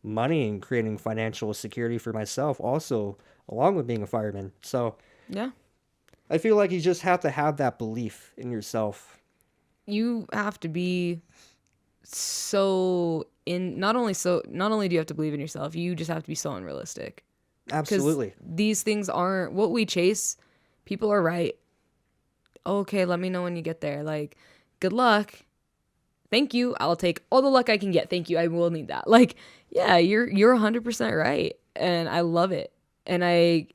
money and creating financial security for myself also, along with being a fireman. So Yeah. I feel like you just have to have that belief in yourself. You have to be not only do you have to believe in yourself, you just have to be so unrealistic. Absolutely. These things aren't what we chase. People are right. Okay, let me know when you get there. Like, good luck. Thank you. I'll take all the luck I can get. Thank you. I will need that. Like, yeah, you're 100% right. And I love it. And I've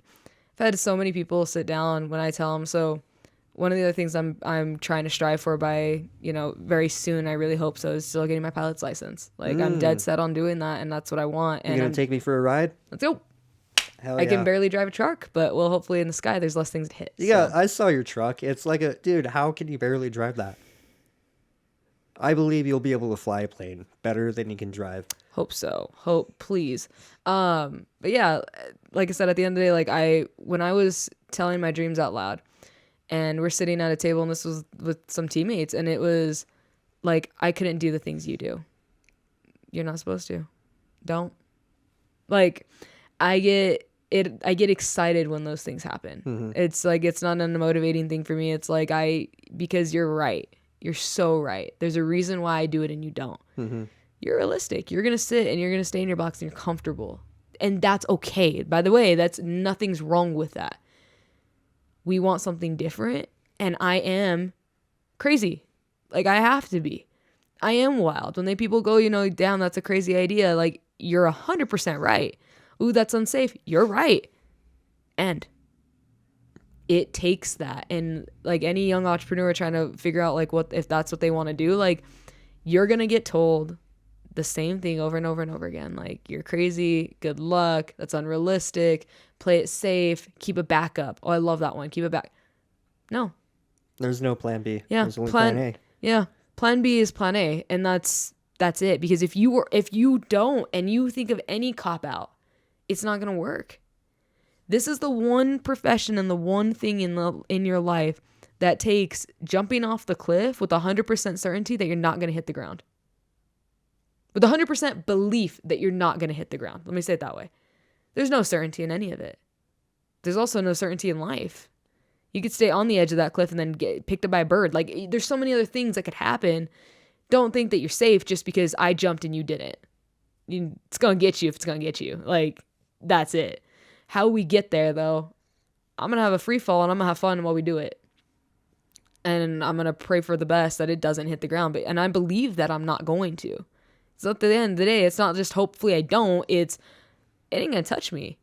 had so many people sit down when I tell them. So one of the other things I'm trying to strive for by, very soon, I really hope so, is still getting my pilot's license. Like, I'm dead set on doing that. And that's what I want. And You gonna take me for a ride? let's go. Hell I yeah. can barely drive a truck, but well, hopefully in the sky, there's less things to hit. Yeah, So. I saw your truck. It's like dude, how can you barely drive that? I believe you'll be able to fly a plane better than you can drive. Hope so. Hope, please. But yeah, like I said, at the end of the day, like when I was telling my dreams out loud and we're sitting at a table and this was with some teammates and it was like, I couldn't do the things you do. You're not supposed to. Don't. Like, I get excited when those things happen. Mm-hmm. It's like, it's not a motivating thing for me. It's like, because you're right. You're so right. There's a reason why I do it and you don't. Mm-hmm. You're realistic. You're going to sit and you're going to stay in your box and you're comfortable. And that's okay. By the way, nothing's wrong with that. We want something different. And I am crazy. Like, I have to be. I am wild. When people go, damn, that's a crazy idea. Like, you're 100% right. Ooh, that's unsafe. You're right. And it takes that. And like any young entrepreneur trying to figure out like if that's what they want to do, like you're going to get told the same thing over and over and over again. Like, you're crazy. Good luck. That's unrealistic. Play it safe. Keep a backup. Oh, I love that one. Keep it back. No. There's no plan B. Yeah. There's only plan A. Yeah. Plan B is plan A. And that's it. Because if you don't and you think of any cop out, it's not going to work. This is the one profession and the one thing in your life that takes jumping off the cliff with 100% certainty that you're not going to hit the ground. With 100% belief that you're not going to hit the ground. Let me say it that way. There's no certainty in any of it. There's also no certainty in life. You could stay on the edge of that cliff and then get picked up by a bird. Like, there's so many other things that could happen. Don't think that you're safe just because I jumped and you didn't. It's going to get you if it's going to get you. Like, that's it. How we get there, though, I'm going to have a free fall and I'm going to have fun while we do it. And I'm going to pray for the best that it doesn't hit the ground. And I believe that I'm not going to. So at the end of the day, it's not just hopefully I don't. It ain't going to touch me.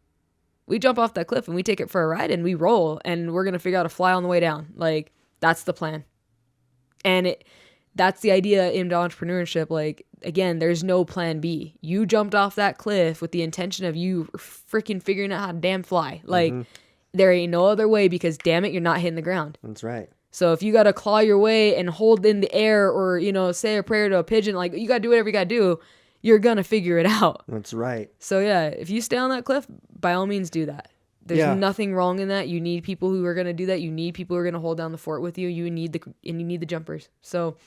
We jump off that cliff and we take it for a ride and we roll. And we're going to figure out a fly on the way down. Like, that's the plan. And that's the idea into entrepreneurship. Like, again, there's no plan B. You jumped off that cliff with the intention of you freaking figuring out how to damn fly. Like, there ain't no other way because, damn it, you're not hitting the ground. That's right. So if you got to claw your way and hold in the air or, you know, say a prayer to a pigeon, like you got to do whatever you got to do, you're going to figure it out. That's right. So yeah, if you stay on that cliff, by all means do that. There's nothing wrong in that. You need people who are going to do that. You need people who are going to hold down the fort with you. You need the jumpers. So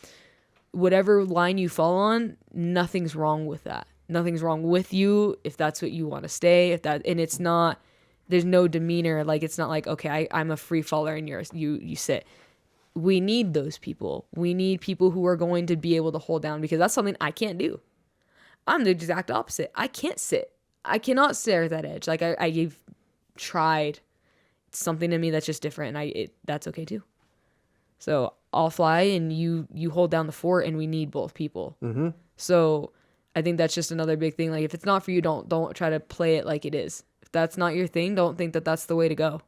whatever line you fall on, nothing's wrong with that. Nothing's wrong with you if that's what you want to stay. And it's not, there's no demeanor. Like it's not like, okay, I'm a free faller and you sit. We need those people. We need people who are going to be able to hold down, because that's something I can't do. I'm the exact opposite. I can't sit. I cannot stare at that edge. Like I've tried. It's something in me that's just different, and that's okay too. So I'll fly, and you hold down the fort, and we need both people. Mm-hmm. So I think that's just another big thing. Like if it's not for you, don't try to play it like it is. If that's not your thing, don't think that that's the way to go.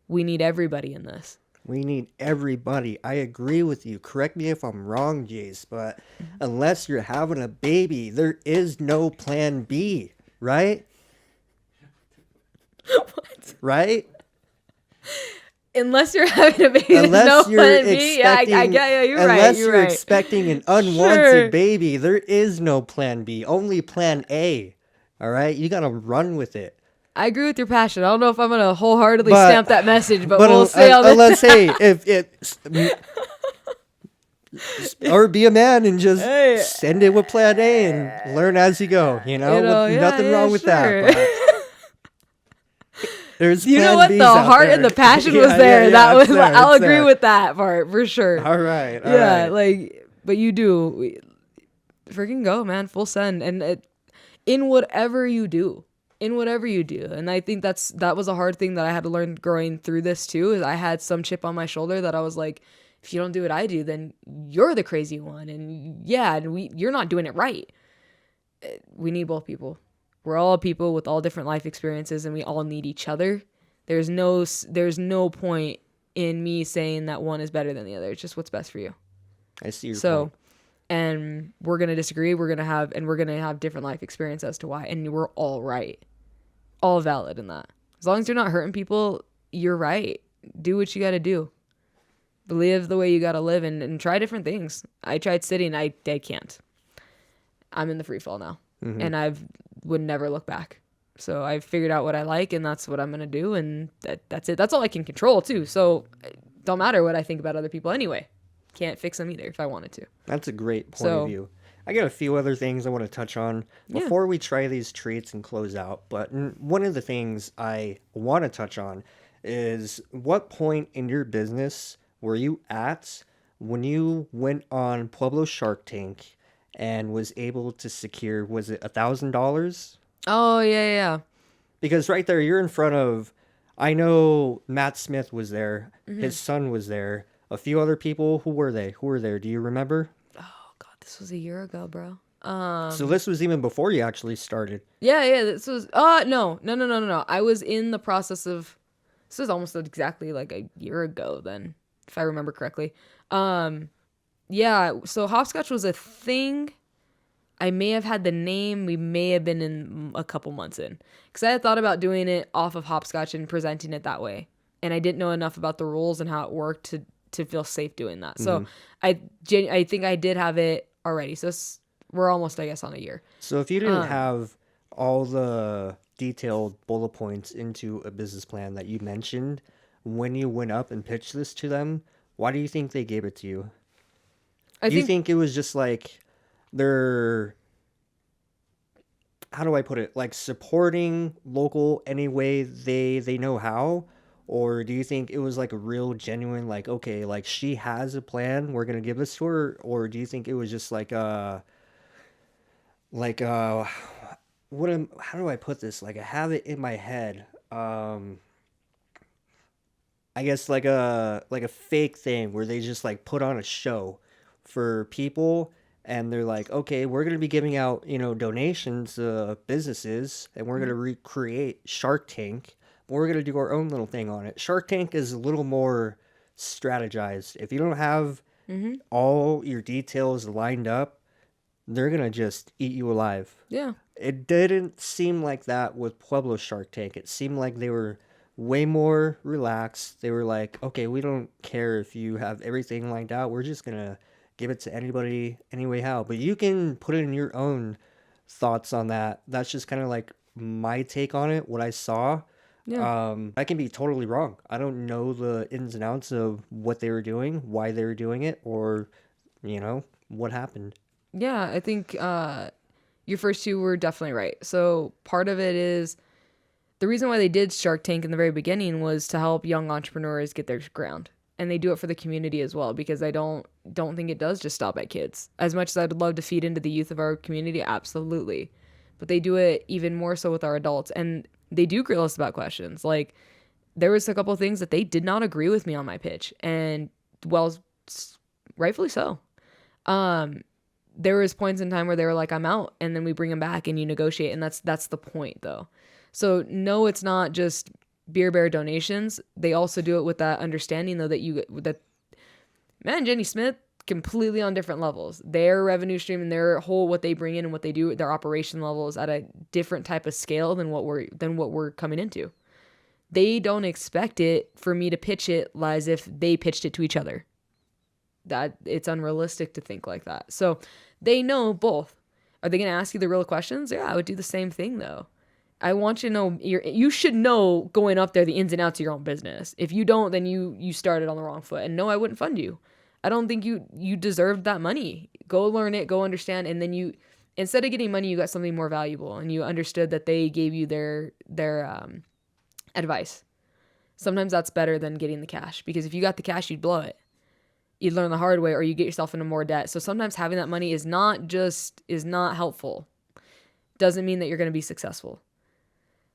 We need everybody in this. We need everybody. I agree with you. Correct me if I'm wrong, Jace, but unless you're having a baby, there is no plan B, right? What? Right? Unless you're having a baby, there's no plan B. Yeah, I get you. You're right. Unless you're expecting an unwanted baby, there is no plan B. Only plan A. All right? You got to run with it. I agree with your passion. I don't know if I'm going to wholeheartedly stamp that message, but we'll see how this... Let's say, if it... or be a man and just send it with plan A and learn as you go, you know? Nothing wrong with that. But there's you know what? The heart and the passion was there. That was. I'll agree with that part for sure. All right. But you do. Freaking go, man. Full send. And in whatever you do. And I think that was a hard thing that I had to learn growing through this too, is I had some chip on my shoulder that I was like, if you don't do what I do, then you're the crazy one. And you're not doing it right. We need both people. We're all people with all different life experiences, and we all need each other. There's no point in me saying that one is better than the other. It's just what's best for you. I see your point. And we're going to disagree. We're going to have different life experience as to why. And we're all right. All valid in that. As long as you're not hurting people, you're right. Do what you got to do. Live the way you got to live, and try different things. I tried sitting. I can't. I'm in the free fall now. Mm-hmm. And I would never look back. So I've figured out what I like, and that's what I'm going to do. And that's it. That's all I can control too. So it don't matter what I think about other people anyway. Can't fix them either if I wanted to. That's a great point of view. I got a few other things I want to touch on before we try these treats and close out. But one of the things I want to touch on is, what point in your business were you at when you went on Pueblo Shark Tank and was able to secure, was it $1,000? Oh, yeah. Because right there, you're in front of, I know Matt Smith was there. Mm-hmm. His son was there. A few other people. Who were they? Who were there? Do you remember? Oh, God, this was a year ago, bro. So this was even before you actually started. Yeah. This was, no. I was in the process of, this was almost exactly like a year ago then, if I remember correctly. Yeah, so Hopscotch was a thing. I may have had the name. We may have been in a couple months in. Because I had thought about doing it off of Hopscotch and presenting it that way. And I didn't know enough about the rules and how it worked to feel safe doing that. So I think I did have it already. So we're almost, I guess, on a year. So if you didn't have all the detailed bullet points into a business plan that you mentioned when you went up and pitched this to them, why do you think they gave it to you? Do you think it was just like they're, how do I put it, like supporting local any way they know how? Or do you think it was like a real genuine, like, okay, like she has a plan, we're going to give this to her? Or do you think it was just how do I put this? Like I have it in my head. I guess like a fake thing where they just like put on a show for people, and they're like, okay, we're going to be giving out, donations to businesses, and we're going to recreate Shark Tank. We're going to do our own little thing on it. Shark Tank is a little more strategized. If you don't have all your details lined up, they're going to just eat you alive. Yeah. It didn't seem like that with Pueblo Shark Tank. It seemed like they were way more relaxed. They were like, okay, we don't care if you have everything lined out. We're just gonna give it to anybody anyway how. But you can put in your own thoughts on that. That's just kind of like my take on it, what I saw. Yeah. I can be totally wrong. I don't know the ins and outs of what they were doing, why they were doing it, or, what happened. Yeah, I think your first two were definitely right. So part of it is the reason why they did Shark Tank in the very beginning was to help young entrepreneurs get their ground. And they do it for the community as well, because I don't think it does just stop at kids. As much as I'd love to feed into the youth of our community, absolutely. But they do it even more so with our adults, and they do grill us about questions. Like, there was a couple of things that they did not agree with me on my pitch, and well, rightfully so. There was points in time where they were like, I'm out, and then we bring them back and you negotiate, and that's the point though. So no, it's not just beer bear donations. They also do it with that understanding though that Matt and Jenny Smith completely on different levels. Their revenue stream and their whole what they bring in and what they do, their operation level is at a different type of scale than what we're coming into. They don't expect it for me to pitch it as if they pitched it to each other. That it's unrealistic to think like that. So they know both. Are they going to ask you the real questions? Yeah, I would do the same thing though. I want you to know you should know going up there the ins and outs of your own business. If you don't, then you started on the wrong foot. And no, I wouldn't fund you. I don't think you deserved that money. Go learn it, go understand, and then you instead of getting money, you got something more valuable, and you understood that they gave you their advice. Sometimes that's better than getting the cash, because if you got the cash, you'd blow it. You'd learn the hard way, or you get yourself into more debt. So sometimes having that money is not helpful. Doesn't mean that you're going to be successful.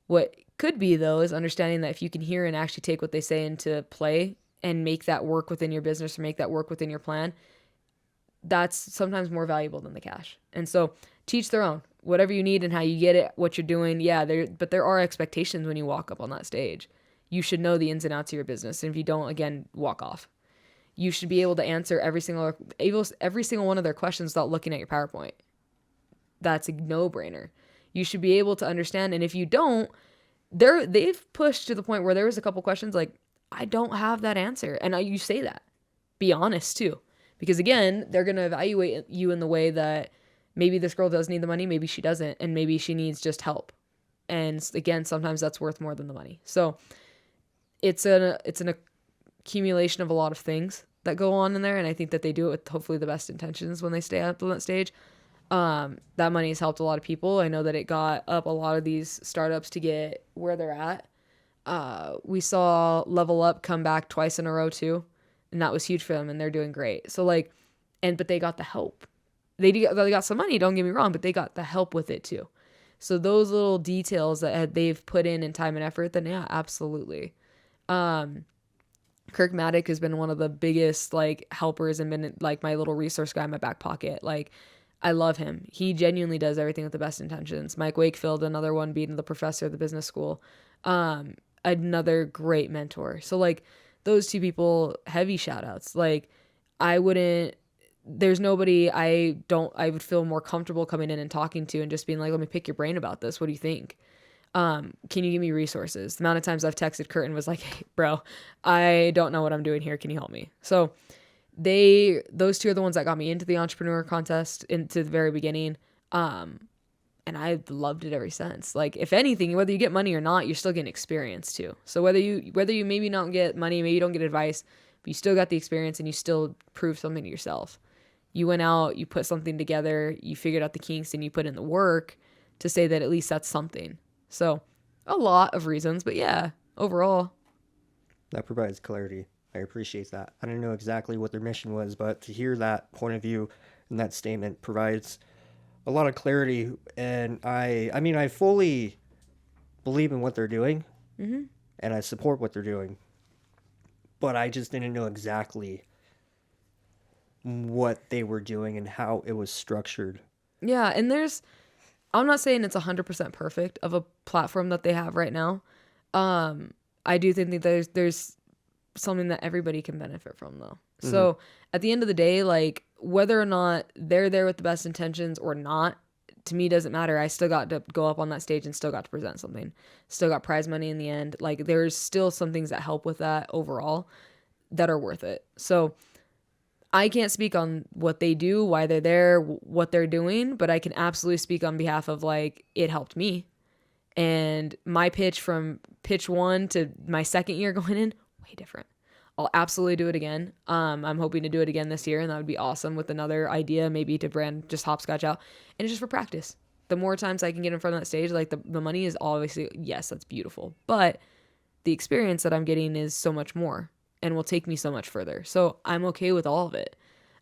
What could be though is understanding that if you can hear and actually take what they say into play and make that work within your business or make that work within your plan, that's sometimes more valuable than the cash. And so teach their own. Whatever you need and how you get it, what you're doing, yeah, but there are expectations when you walk up on that stage. You should know the ins and outs of your business. And if you don't, again, walk off. You should be able to answer every single one of their questions without looking at your PowerPoint. That's a no-brainer. You should be able to understand. And if you don't, they've pushed to the point where there was a couple questions like, I don't have that answer. And you say that. Be honest too. Because again, they're going to evaluate you in the way that maybe this girl does need the money, maybe she doesn't, and maybe she needs just help. And again, sometimes that's worth more than the money. So it's an accumulation of a lot of things that go on in there, and I think that they do it with hopefully the best intentions when they stay up on that stage. That money has helped a lot of people. I know that it got up a lot of these startups to get where they're at. We saw Level Up come back twice in a row too, and that was huge for them, and they're doing great. So but they got the help. They got some money, don't get me wrong, but they got the help with it too. So those little details that they've put in time and effort, then yeah, absolutely. Kirk Maddock has been one of the biggest helpers and been my little resource guy in my back pocket. I love him. He genuinely does everything with the best intentions. Mike Wakefield, another one, being the professor of the business school. Another great mentor. So those two people, heavy shout outs. There's nobody I would feel more comfortable coming in and talking to and just being like, let me pick your brain about this. What do you think? Can you give me resources? The amount of times I've texted Kurt and was like, hey, bro, I don't know what I'm doing here. Can you help me? So those two are the ones that got me into the entrepreneur contest into the very beginning. And I've loved it ever since. If anything, whether you get money or not, you're still getting experience too. So whether you maybe don't get money, maybe you don't get advice, but you still got the experience and you still prove something to yourself. You went out, you put something together, you figured out the kinks, and you put in the work to say that at least that's something. So a lot of reasons, but yeah, overall. That provides clarity. I appreciate that. I don't know exactly what their mission was, but to hear that point of view and that statement provides a lot of clarity. And I fully believe in what they're doing, Mm-hmm. and I support what they're doing. But I just didn't know exactly what they were doing and how it was structured. Yeah, and I'm not saying it's 100% perfect of a platform that they have right now. I do think that there's something that everybody can benefit from though. Mm-hmm. So at the end of the day, whether or not they're there with the best intentions or not, to me doesn't matter. I still got to go up on that stage and still got to present something. Still got prize money in the end. Like there's still some things that help with that overall that are worth it. So I can't speak on what they do, why they're there, what they're doing, but I can absolutely speak on behalf of like it helped me. And my pitch from pitch 1 to my second year going in, way different. I'll absolutely do it again. I'm hoping to do it again this year, and that would be awesome with another idea, maybe to brand just Hopscotch out. And it's just for practice. The more times I can get in front of that stage, like the money is obviously, yes, that's beautiful. But the experience that I'm getting is so much more and will take me so much further. So I'm okay with all of it.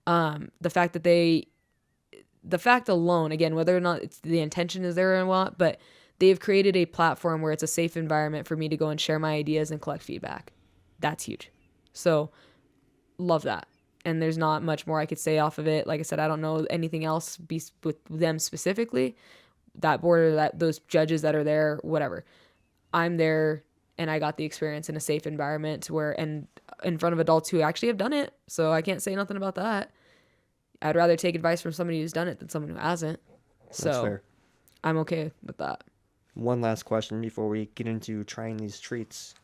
The fact alone, again, whether or not the intention is there or what, but they've created a platform where it's a safe environment for me to go and share my ideas and collect feedback. That's huge. So love that. And there's not much more I could say off of it. Like I said, I don't know anything else with them specifically. That board or those judges that are there, whatever. I'm there and I got the experience in a safe environment and in front of adults who actually have done it. So I can't say nothing about that. I'd rather take advice from somebody who's done it than someone who hasn't. So That's fair. I'm okay with that. One last question before we get into trying these treats.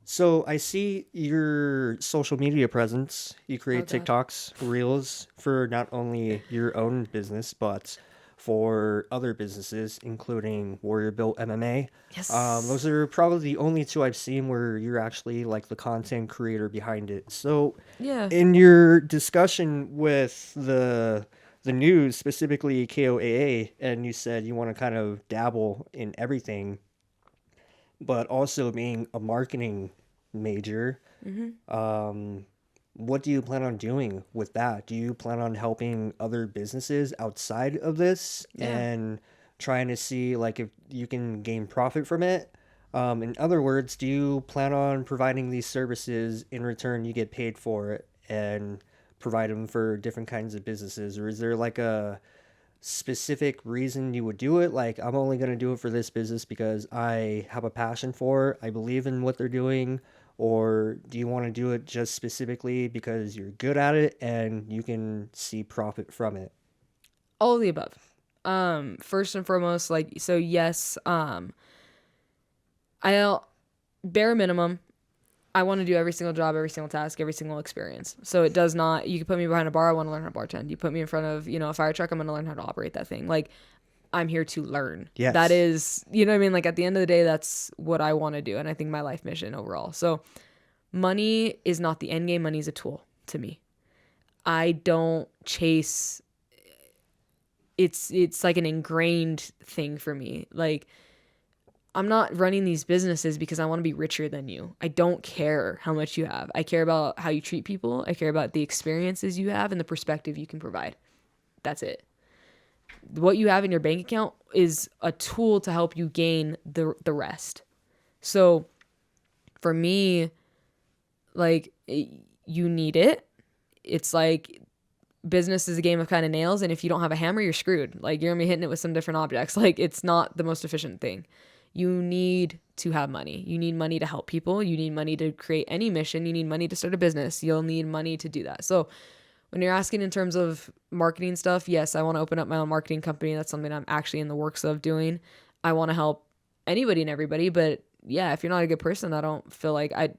So I see your social media presence. You create TikToks, Reels for not only your own business, but for other businesses, including Warrior Built MMA. Yes. Those are probably the only two I've seen where you're actually like the content creator behind it. So Yeah. in your discussion with the news, specifically KOAA, and you said you want to kind of dabble in everything, but also being a marketing major, what do you plan on doing with that? Do you plan on helping other businesses outside of this and trying to see like if you can gain profit from it? In other words, do you plan on providing these services in return you get paid for it and provide them for different kinds of businesses? Or is there like a specific reason you would do it? Like, I'm only going to do it for this business because I have a passion for it, I believe in what they're doing? Or do you want to do it just specifically because you're good at it and you can see profit from it? All of the above. First and foremost, like, so yes, I'll bare minimum, I want to do every single job, every single task, every single experience. So it does not, you can put me behind a bar, I want to learn how to bartend. You put me in front of, a fire truck, I'm going to learn how to operate that thing. Like, I'm here to learn. Yes. That is, you know what I mean? Like, at the end of the day, that's what I want to do. And I think my life mission overall. So money is not the end game. Money is a tool to me. I don't chase, it's like an ingrained thing for me. Like, I'm not running these businesses because I want to be richer than you. I don't care how much you have. I care about how you treat people. I care about the experiences you have and the perspective you can provide. That's it. What you have in your bank account is a tool to help you gain the rest. So for me, like, you need it. It's like business is a game of kind of nails. And if you don't have a hammer, you're screwed. Like, you're going to be hitting it with some different objects. Like, it's not the most efficient thing. You need to have money. You need money to help people. You need money to create any mission. You need money to start a business. You'll need money to do that. So when you're asking in terms of marketing stuff, yes, I want to open up my own marketing company. That's something I'm actually in the works of doing. I want to help anybody and everybody, but yeah, if you're not a good person, I don't feel like I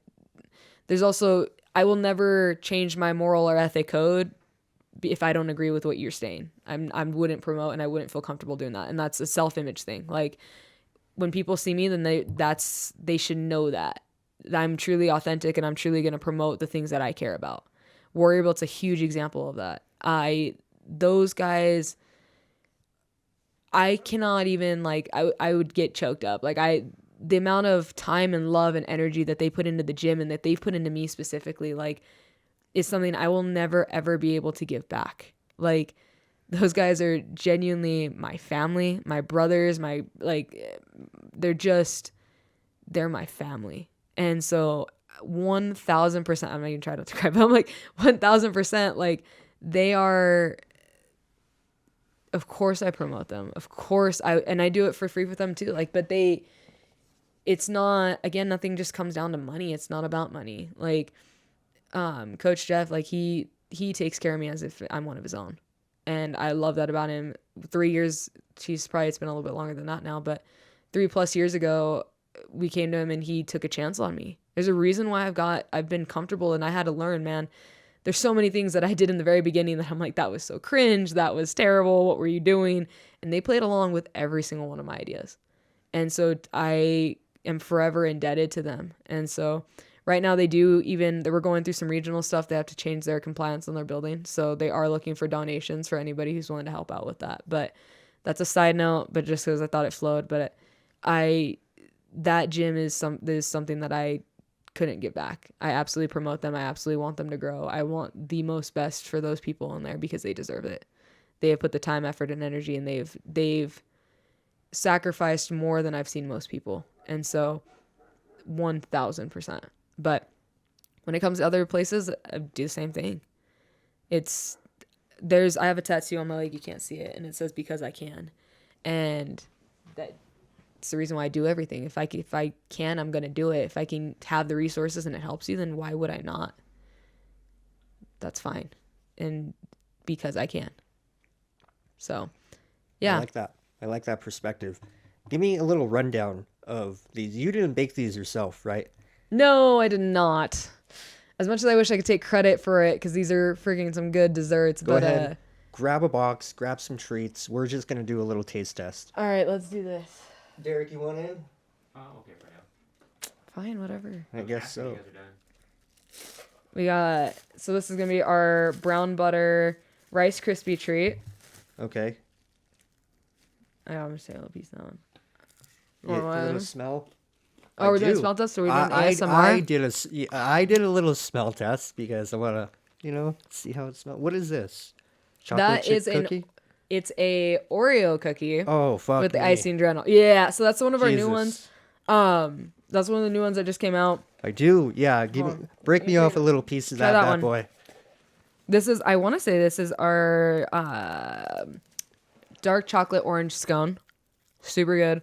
will never change my moral or ethic code if I don't agree with what you're saying. I wouldn't promote and I wouldn't feel comfortable doing that. And that's a self-image thing. Like, when people see me, then they should know that I'm truly authentic and I'm truly going to promote the things that I care about. Warrior Built's a huge example of that. Those guys, I cannot even, like, I would get choked up. Like, the amount of time and love and energy that they put into the gym and that they've put into me specifically, like, is something I will never, ever be able to give back. Like, those guys are genuinely my family, my brothers, they're my family. And so 1,000%, I'm not even trying to describe them, like 1,000%, like, they are, of course I promote them. Of course I do it for free with them too. Like, but it's not, again, nothing just comes down to money. It's not about money. Like, Coach Jeff, like, he takes care of me as if I'm one of his own. And I love that about him. 3 years, it's been a little bit longer than that now, but 3+ years ago, we came to him and he took a chance on me. There's a reason why I've been comfortable, and I had to learn, man. There's so many things that I did in the very beginning that I'm like, that was so cringe. That was terrible. What were you doing? And they played along with every single one of my ideas. And so I am forever indebted to them. And so right now they were going through some regional stuff. They have to change their compliance on their building. So they are looking for donations for anybody who's willing to help out with that. But that's a side note, but just because I thought it flowed. But that gym is something that I couldn't give back. I absolutely promote them. I absolutely want them to grow. I want the most best for those people in there because they deserve it. They have put the time, effort, and energy, and they've sacrificed more than I've seen most people. And so 1,000%. But when it comes to other places, I do the same thing. I have a tattoo on my leg. You can't see it. And it says, because I can. And it's the reason why I do everything. If I can, I'm going to do it. If I can have the resources and it helps you, then why would I not? That's fine. And because I can. So, yeah. I like that perspective. Give me a little rundown of these. You didn't bake these yourself, right? No, I did not. As much as I wish I could take credit for it, because these are freaking some good desserts. Go ahead, grab a box, grab some treats. We're just going to do a little taste test. All right, let's do this. Derek, you want in? Oh, okay for now. Fine, whatever. I guess so. You guys are done. So this is going to be our brown butter Rice Krispie treat. Okay. I'm just taking a little piece of that one. A little smell? Oh, we're doing a smell test? Or are we doing ASMR? I did a little smell test because I want to, see how it smells. What is this? Chocolate chip cookie? It's a Oreo cookie. Oh, fuck with the me. icing dressing. Yeah, so that's one of our new ones. That's one of the new ones that just came out. I do. Yeah, break me off a little piece of that bad boy. I want to say this is our dark chocolate orange scone. Super good.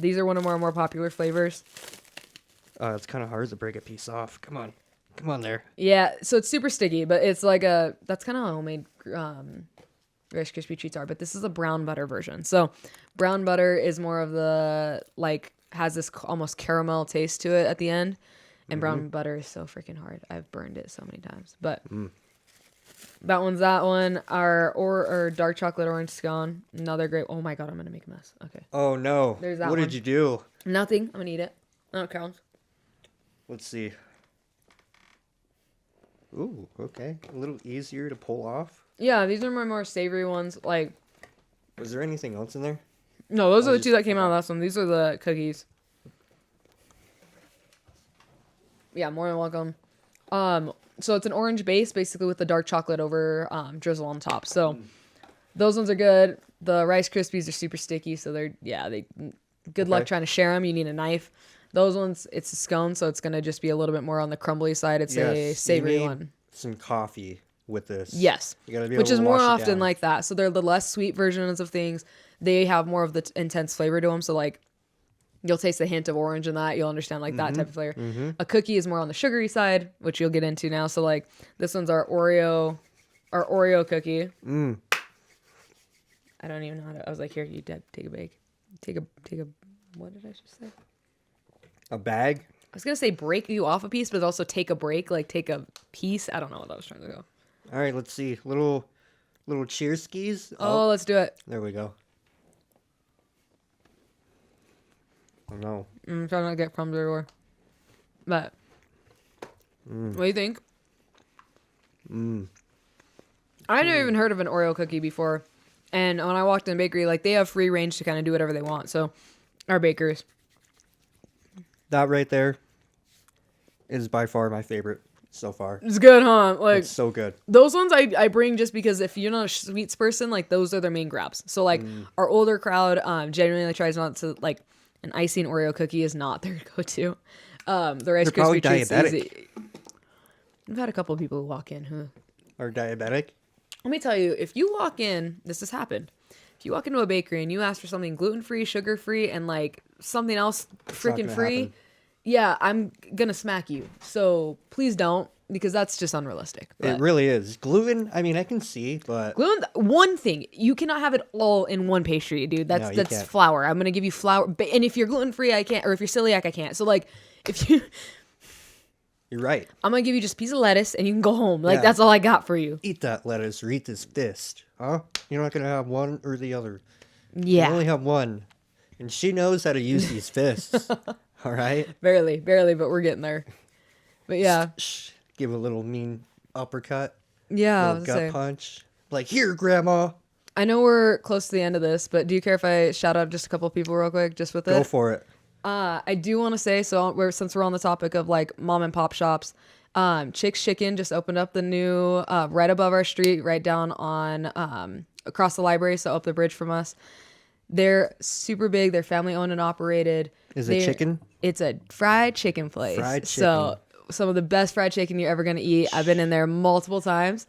These are one of our more popular flavors. It's kind of hard to break a piece off. Come on there. Yeah, so it's super sticky, but it's like that's kind of how homemade Rice Krispie treats are, but this is a brown butter version. So brown butter is more of the, has this almost caramel taste to it at the end. And brown butter is so freaking hard. I've burned it so many times. But that one's that one. Our dark chocolate orange scone. Another great. Oh my God, I'm going to make a mess. Okay. Oh no. There's that What one. did you do? Nothing. I'm going to eat it. Oh, it counts. Let's see. Ooh, okay. A little easier to pull off. Yeah, these are my more savory ones. Was there anything else in there? No, those are the two that came out last one. These are the cookies. Yeah, more than welcome. So it's an orange base, basically with the dark chocolate over drizzle on top. So those ones are good. The Rice Krispies are super sticky, so good luck trying to share them. You need a knife. Those ones, it's a scone, so it's gonna just be a little bit more on the crumbly side. It's a savory one. Some coffee with this. Yes, you gotta be which able is to more wash it often down. like that. So they're the less sweet versions of things. They have more of the intense flavor to them. So you'll taste the hint of orange in that. You'll understand that type of flavor. A cookie is more on the sugary side, which you'll get into now. So this one's our Oreo cookie. I don't even know how to. I was like, here, you take a bake. Take a. What did I just say? A bag. I was gonna say break you off a piece, but also take a break, take a piece. I don't know what I was trying to go. All right, let's see. Little cheer skis. Oh, let's do it. There we go. Oh no. I'm trying not to get crumbs everywhere. But what do you think? I never even heard of an Oreo cookie before. And when I walked in the bakery, they have free range to kind of do whatever they want. So our bakers. That right there is by far my favorite so far. It's good, huh? It's so good. Those ones I bring just because if you're not a sweets person, those are their main grabs. So our older crowd genuinely tries not to an icing Oreo cookie is not their go-to. The Rice Krispie treats is easy. I've had a couple of people who walk in who are diabetic. Let me tell you, if you walk in, this has happened. If you walk into a bakery and you ask for something gluten-free, sugar-free, and something else freaking free, yeah, I'm gonna smack you. So please don't. because that's just unrealistic. It But really is. Gluten, I mean, I can see, but gluten, one thing, you cannot have it all in one pastry, dude. No, you That's can't. flour. I'm gonna give you flour, and if you're gluten free, I can't, or if you're celiac, I can't. So like, if you, you're right. I'm gonna give you just a piece of lettuce, and you can go home. Like Yeah. that's all I got for you. Eat that lettuce or eat this fist. Huh? You're not going to have one or the other. You Yeah, only have one. And she knows how to use these fists. All right? barely, but we're getting there. But yeah, Shh. Give a little mean uppercut. yeah. I Little was gut gonna say, punch. Like, here, Grandma. I know we're close to the end of this, but do you care if I shout out just a couple people real quick, just with it? Go for it. I do want to say, since we're on the topic of like mom and pop shops, Chick's Chicken just opened up the new right above our street, right down on across the library, so up the bridge from us. They're super big. They're family owned and operated. Is it chicken? It's a fried chicken place. Fried So some of the best fried chicken you're ever gonna eat. I've been in there multiple times.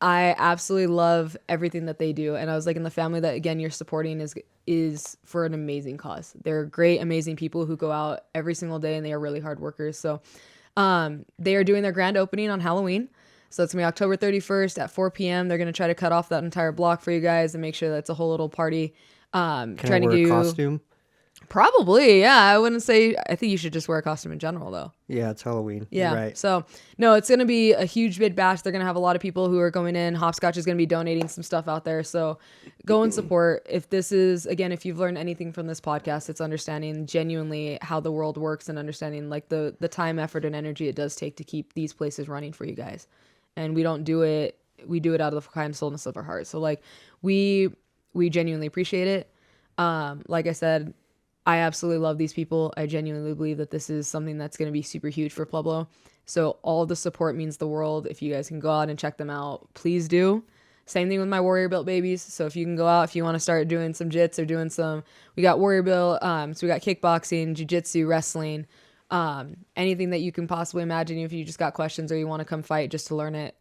I absolutely love everything that they do, and I was like, in the family that again you're supporting is for an amazing cause. They're great, amazing people who go out every single day, and they are really hard workers. So, they are doing their grand opening on Halloween. So it's gonna be October 31st at 4 p.m. They're gonna try to cut off that entire block for you guys and make sure that's a whole little party. Can I Trying wear to a do costume? probably, yeah. I wouldn't say. I think you should just wear a costume in general, though. Yeah, it's Halloween. Yeah. You're right. So, no, it's going to be a huge big bash. They're going to have a lot of people who are going in. Hopscotch is going to be donating some stuff out there. So, go and support. If this is, again, if you've learned anything from this podcast, it's understanding genuinely how the world works and understanding like the time, effort, and energy it does take to keep these places running for you guys. And we don't do it. We do it out of the kind soulness of our heart. So, like, we genuinely appreciate it. Like I said, I absolutely love these people. I genuinely believe that this is something that's going to be super huge for Pueblo. So all the support means the world. If you guys can go out and check them out, please do. Same thing with my Warrior Built babies. So if you can go out, if you want to start doing some jits or doing some, we got Warrior Built. So we got kickboxing, jiu-jitsu, wrestling, anything that you can possibly imagine. If you just got questions or you want to come fight just to learn it,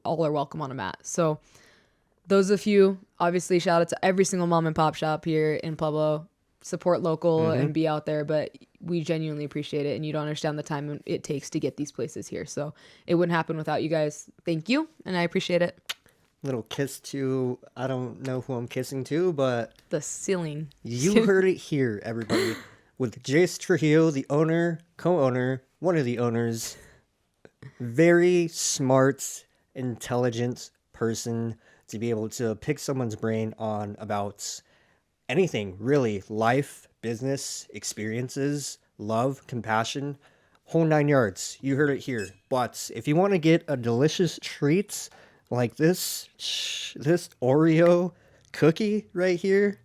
all are welcome on a mat. So those of you, obviously shout out to every single mom and pop shop here in Pueblo. Support local and be out there, but we genuinely appreciate it, and you don't understand the time it takes to get these places here. So it wouldn't happen without you guys. Thank you, and I appreciate it. Little kiss to, I don't know who I'm kissing to, but The ceiling. you heard it here, everybody. With Jace Trujillo, the owner, co-owner, one of the owners, very smart, intelligent person to be able to pick someone's brain on about anything, really. Life, business, experiences, love, compassion, whole 9 yards. You heard it here. But if you want to get a delicious treat like this Oreo cookie right here,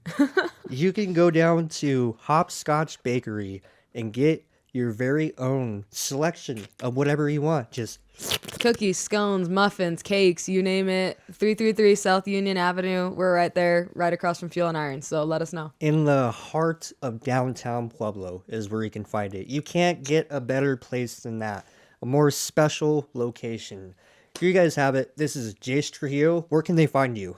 you can go down to Hopscotch Bakery and get your very own selection of whatever you want. Just Cookies, scones, muffins, cakes, you name it. 333 South Union Avenue. We're right there, right across from Fuel and Iron. So let us know. in the heart of downtown Pueblo is where you can find it. You can't get a better place than that. A more special location. Here you guys have it. This is Jace Trujillo. Where can they find you?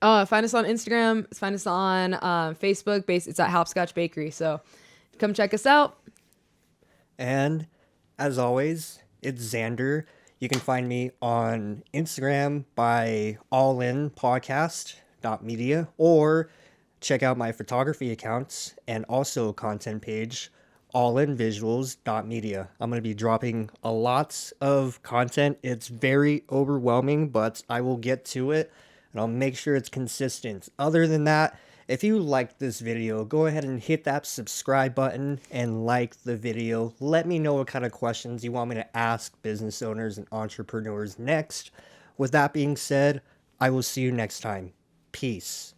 Find us on Instagram. Find us on Facebook. It's at Hopscotch Bakery. So come check us out. And as always, it's Xander. You can find me on Instagram by allinpodcast.media or check out my photography accounts and also content page, allinvisuals.media. I'm going to be dropping a lot of content. It's very overwhelming, but I will get to it and I'll make sure it's consistent. Other than that, if you liked this video, go ahead and hit that subscribe button and like the video. Let me know what kind of questions you want me to ask business owners and entrepreneurs next. With that being said, I will see you next time. Peace.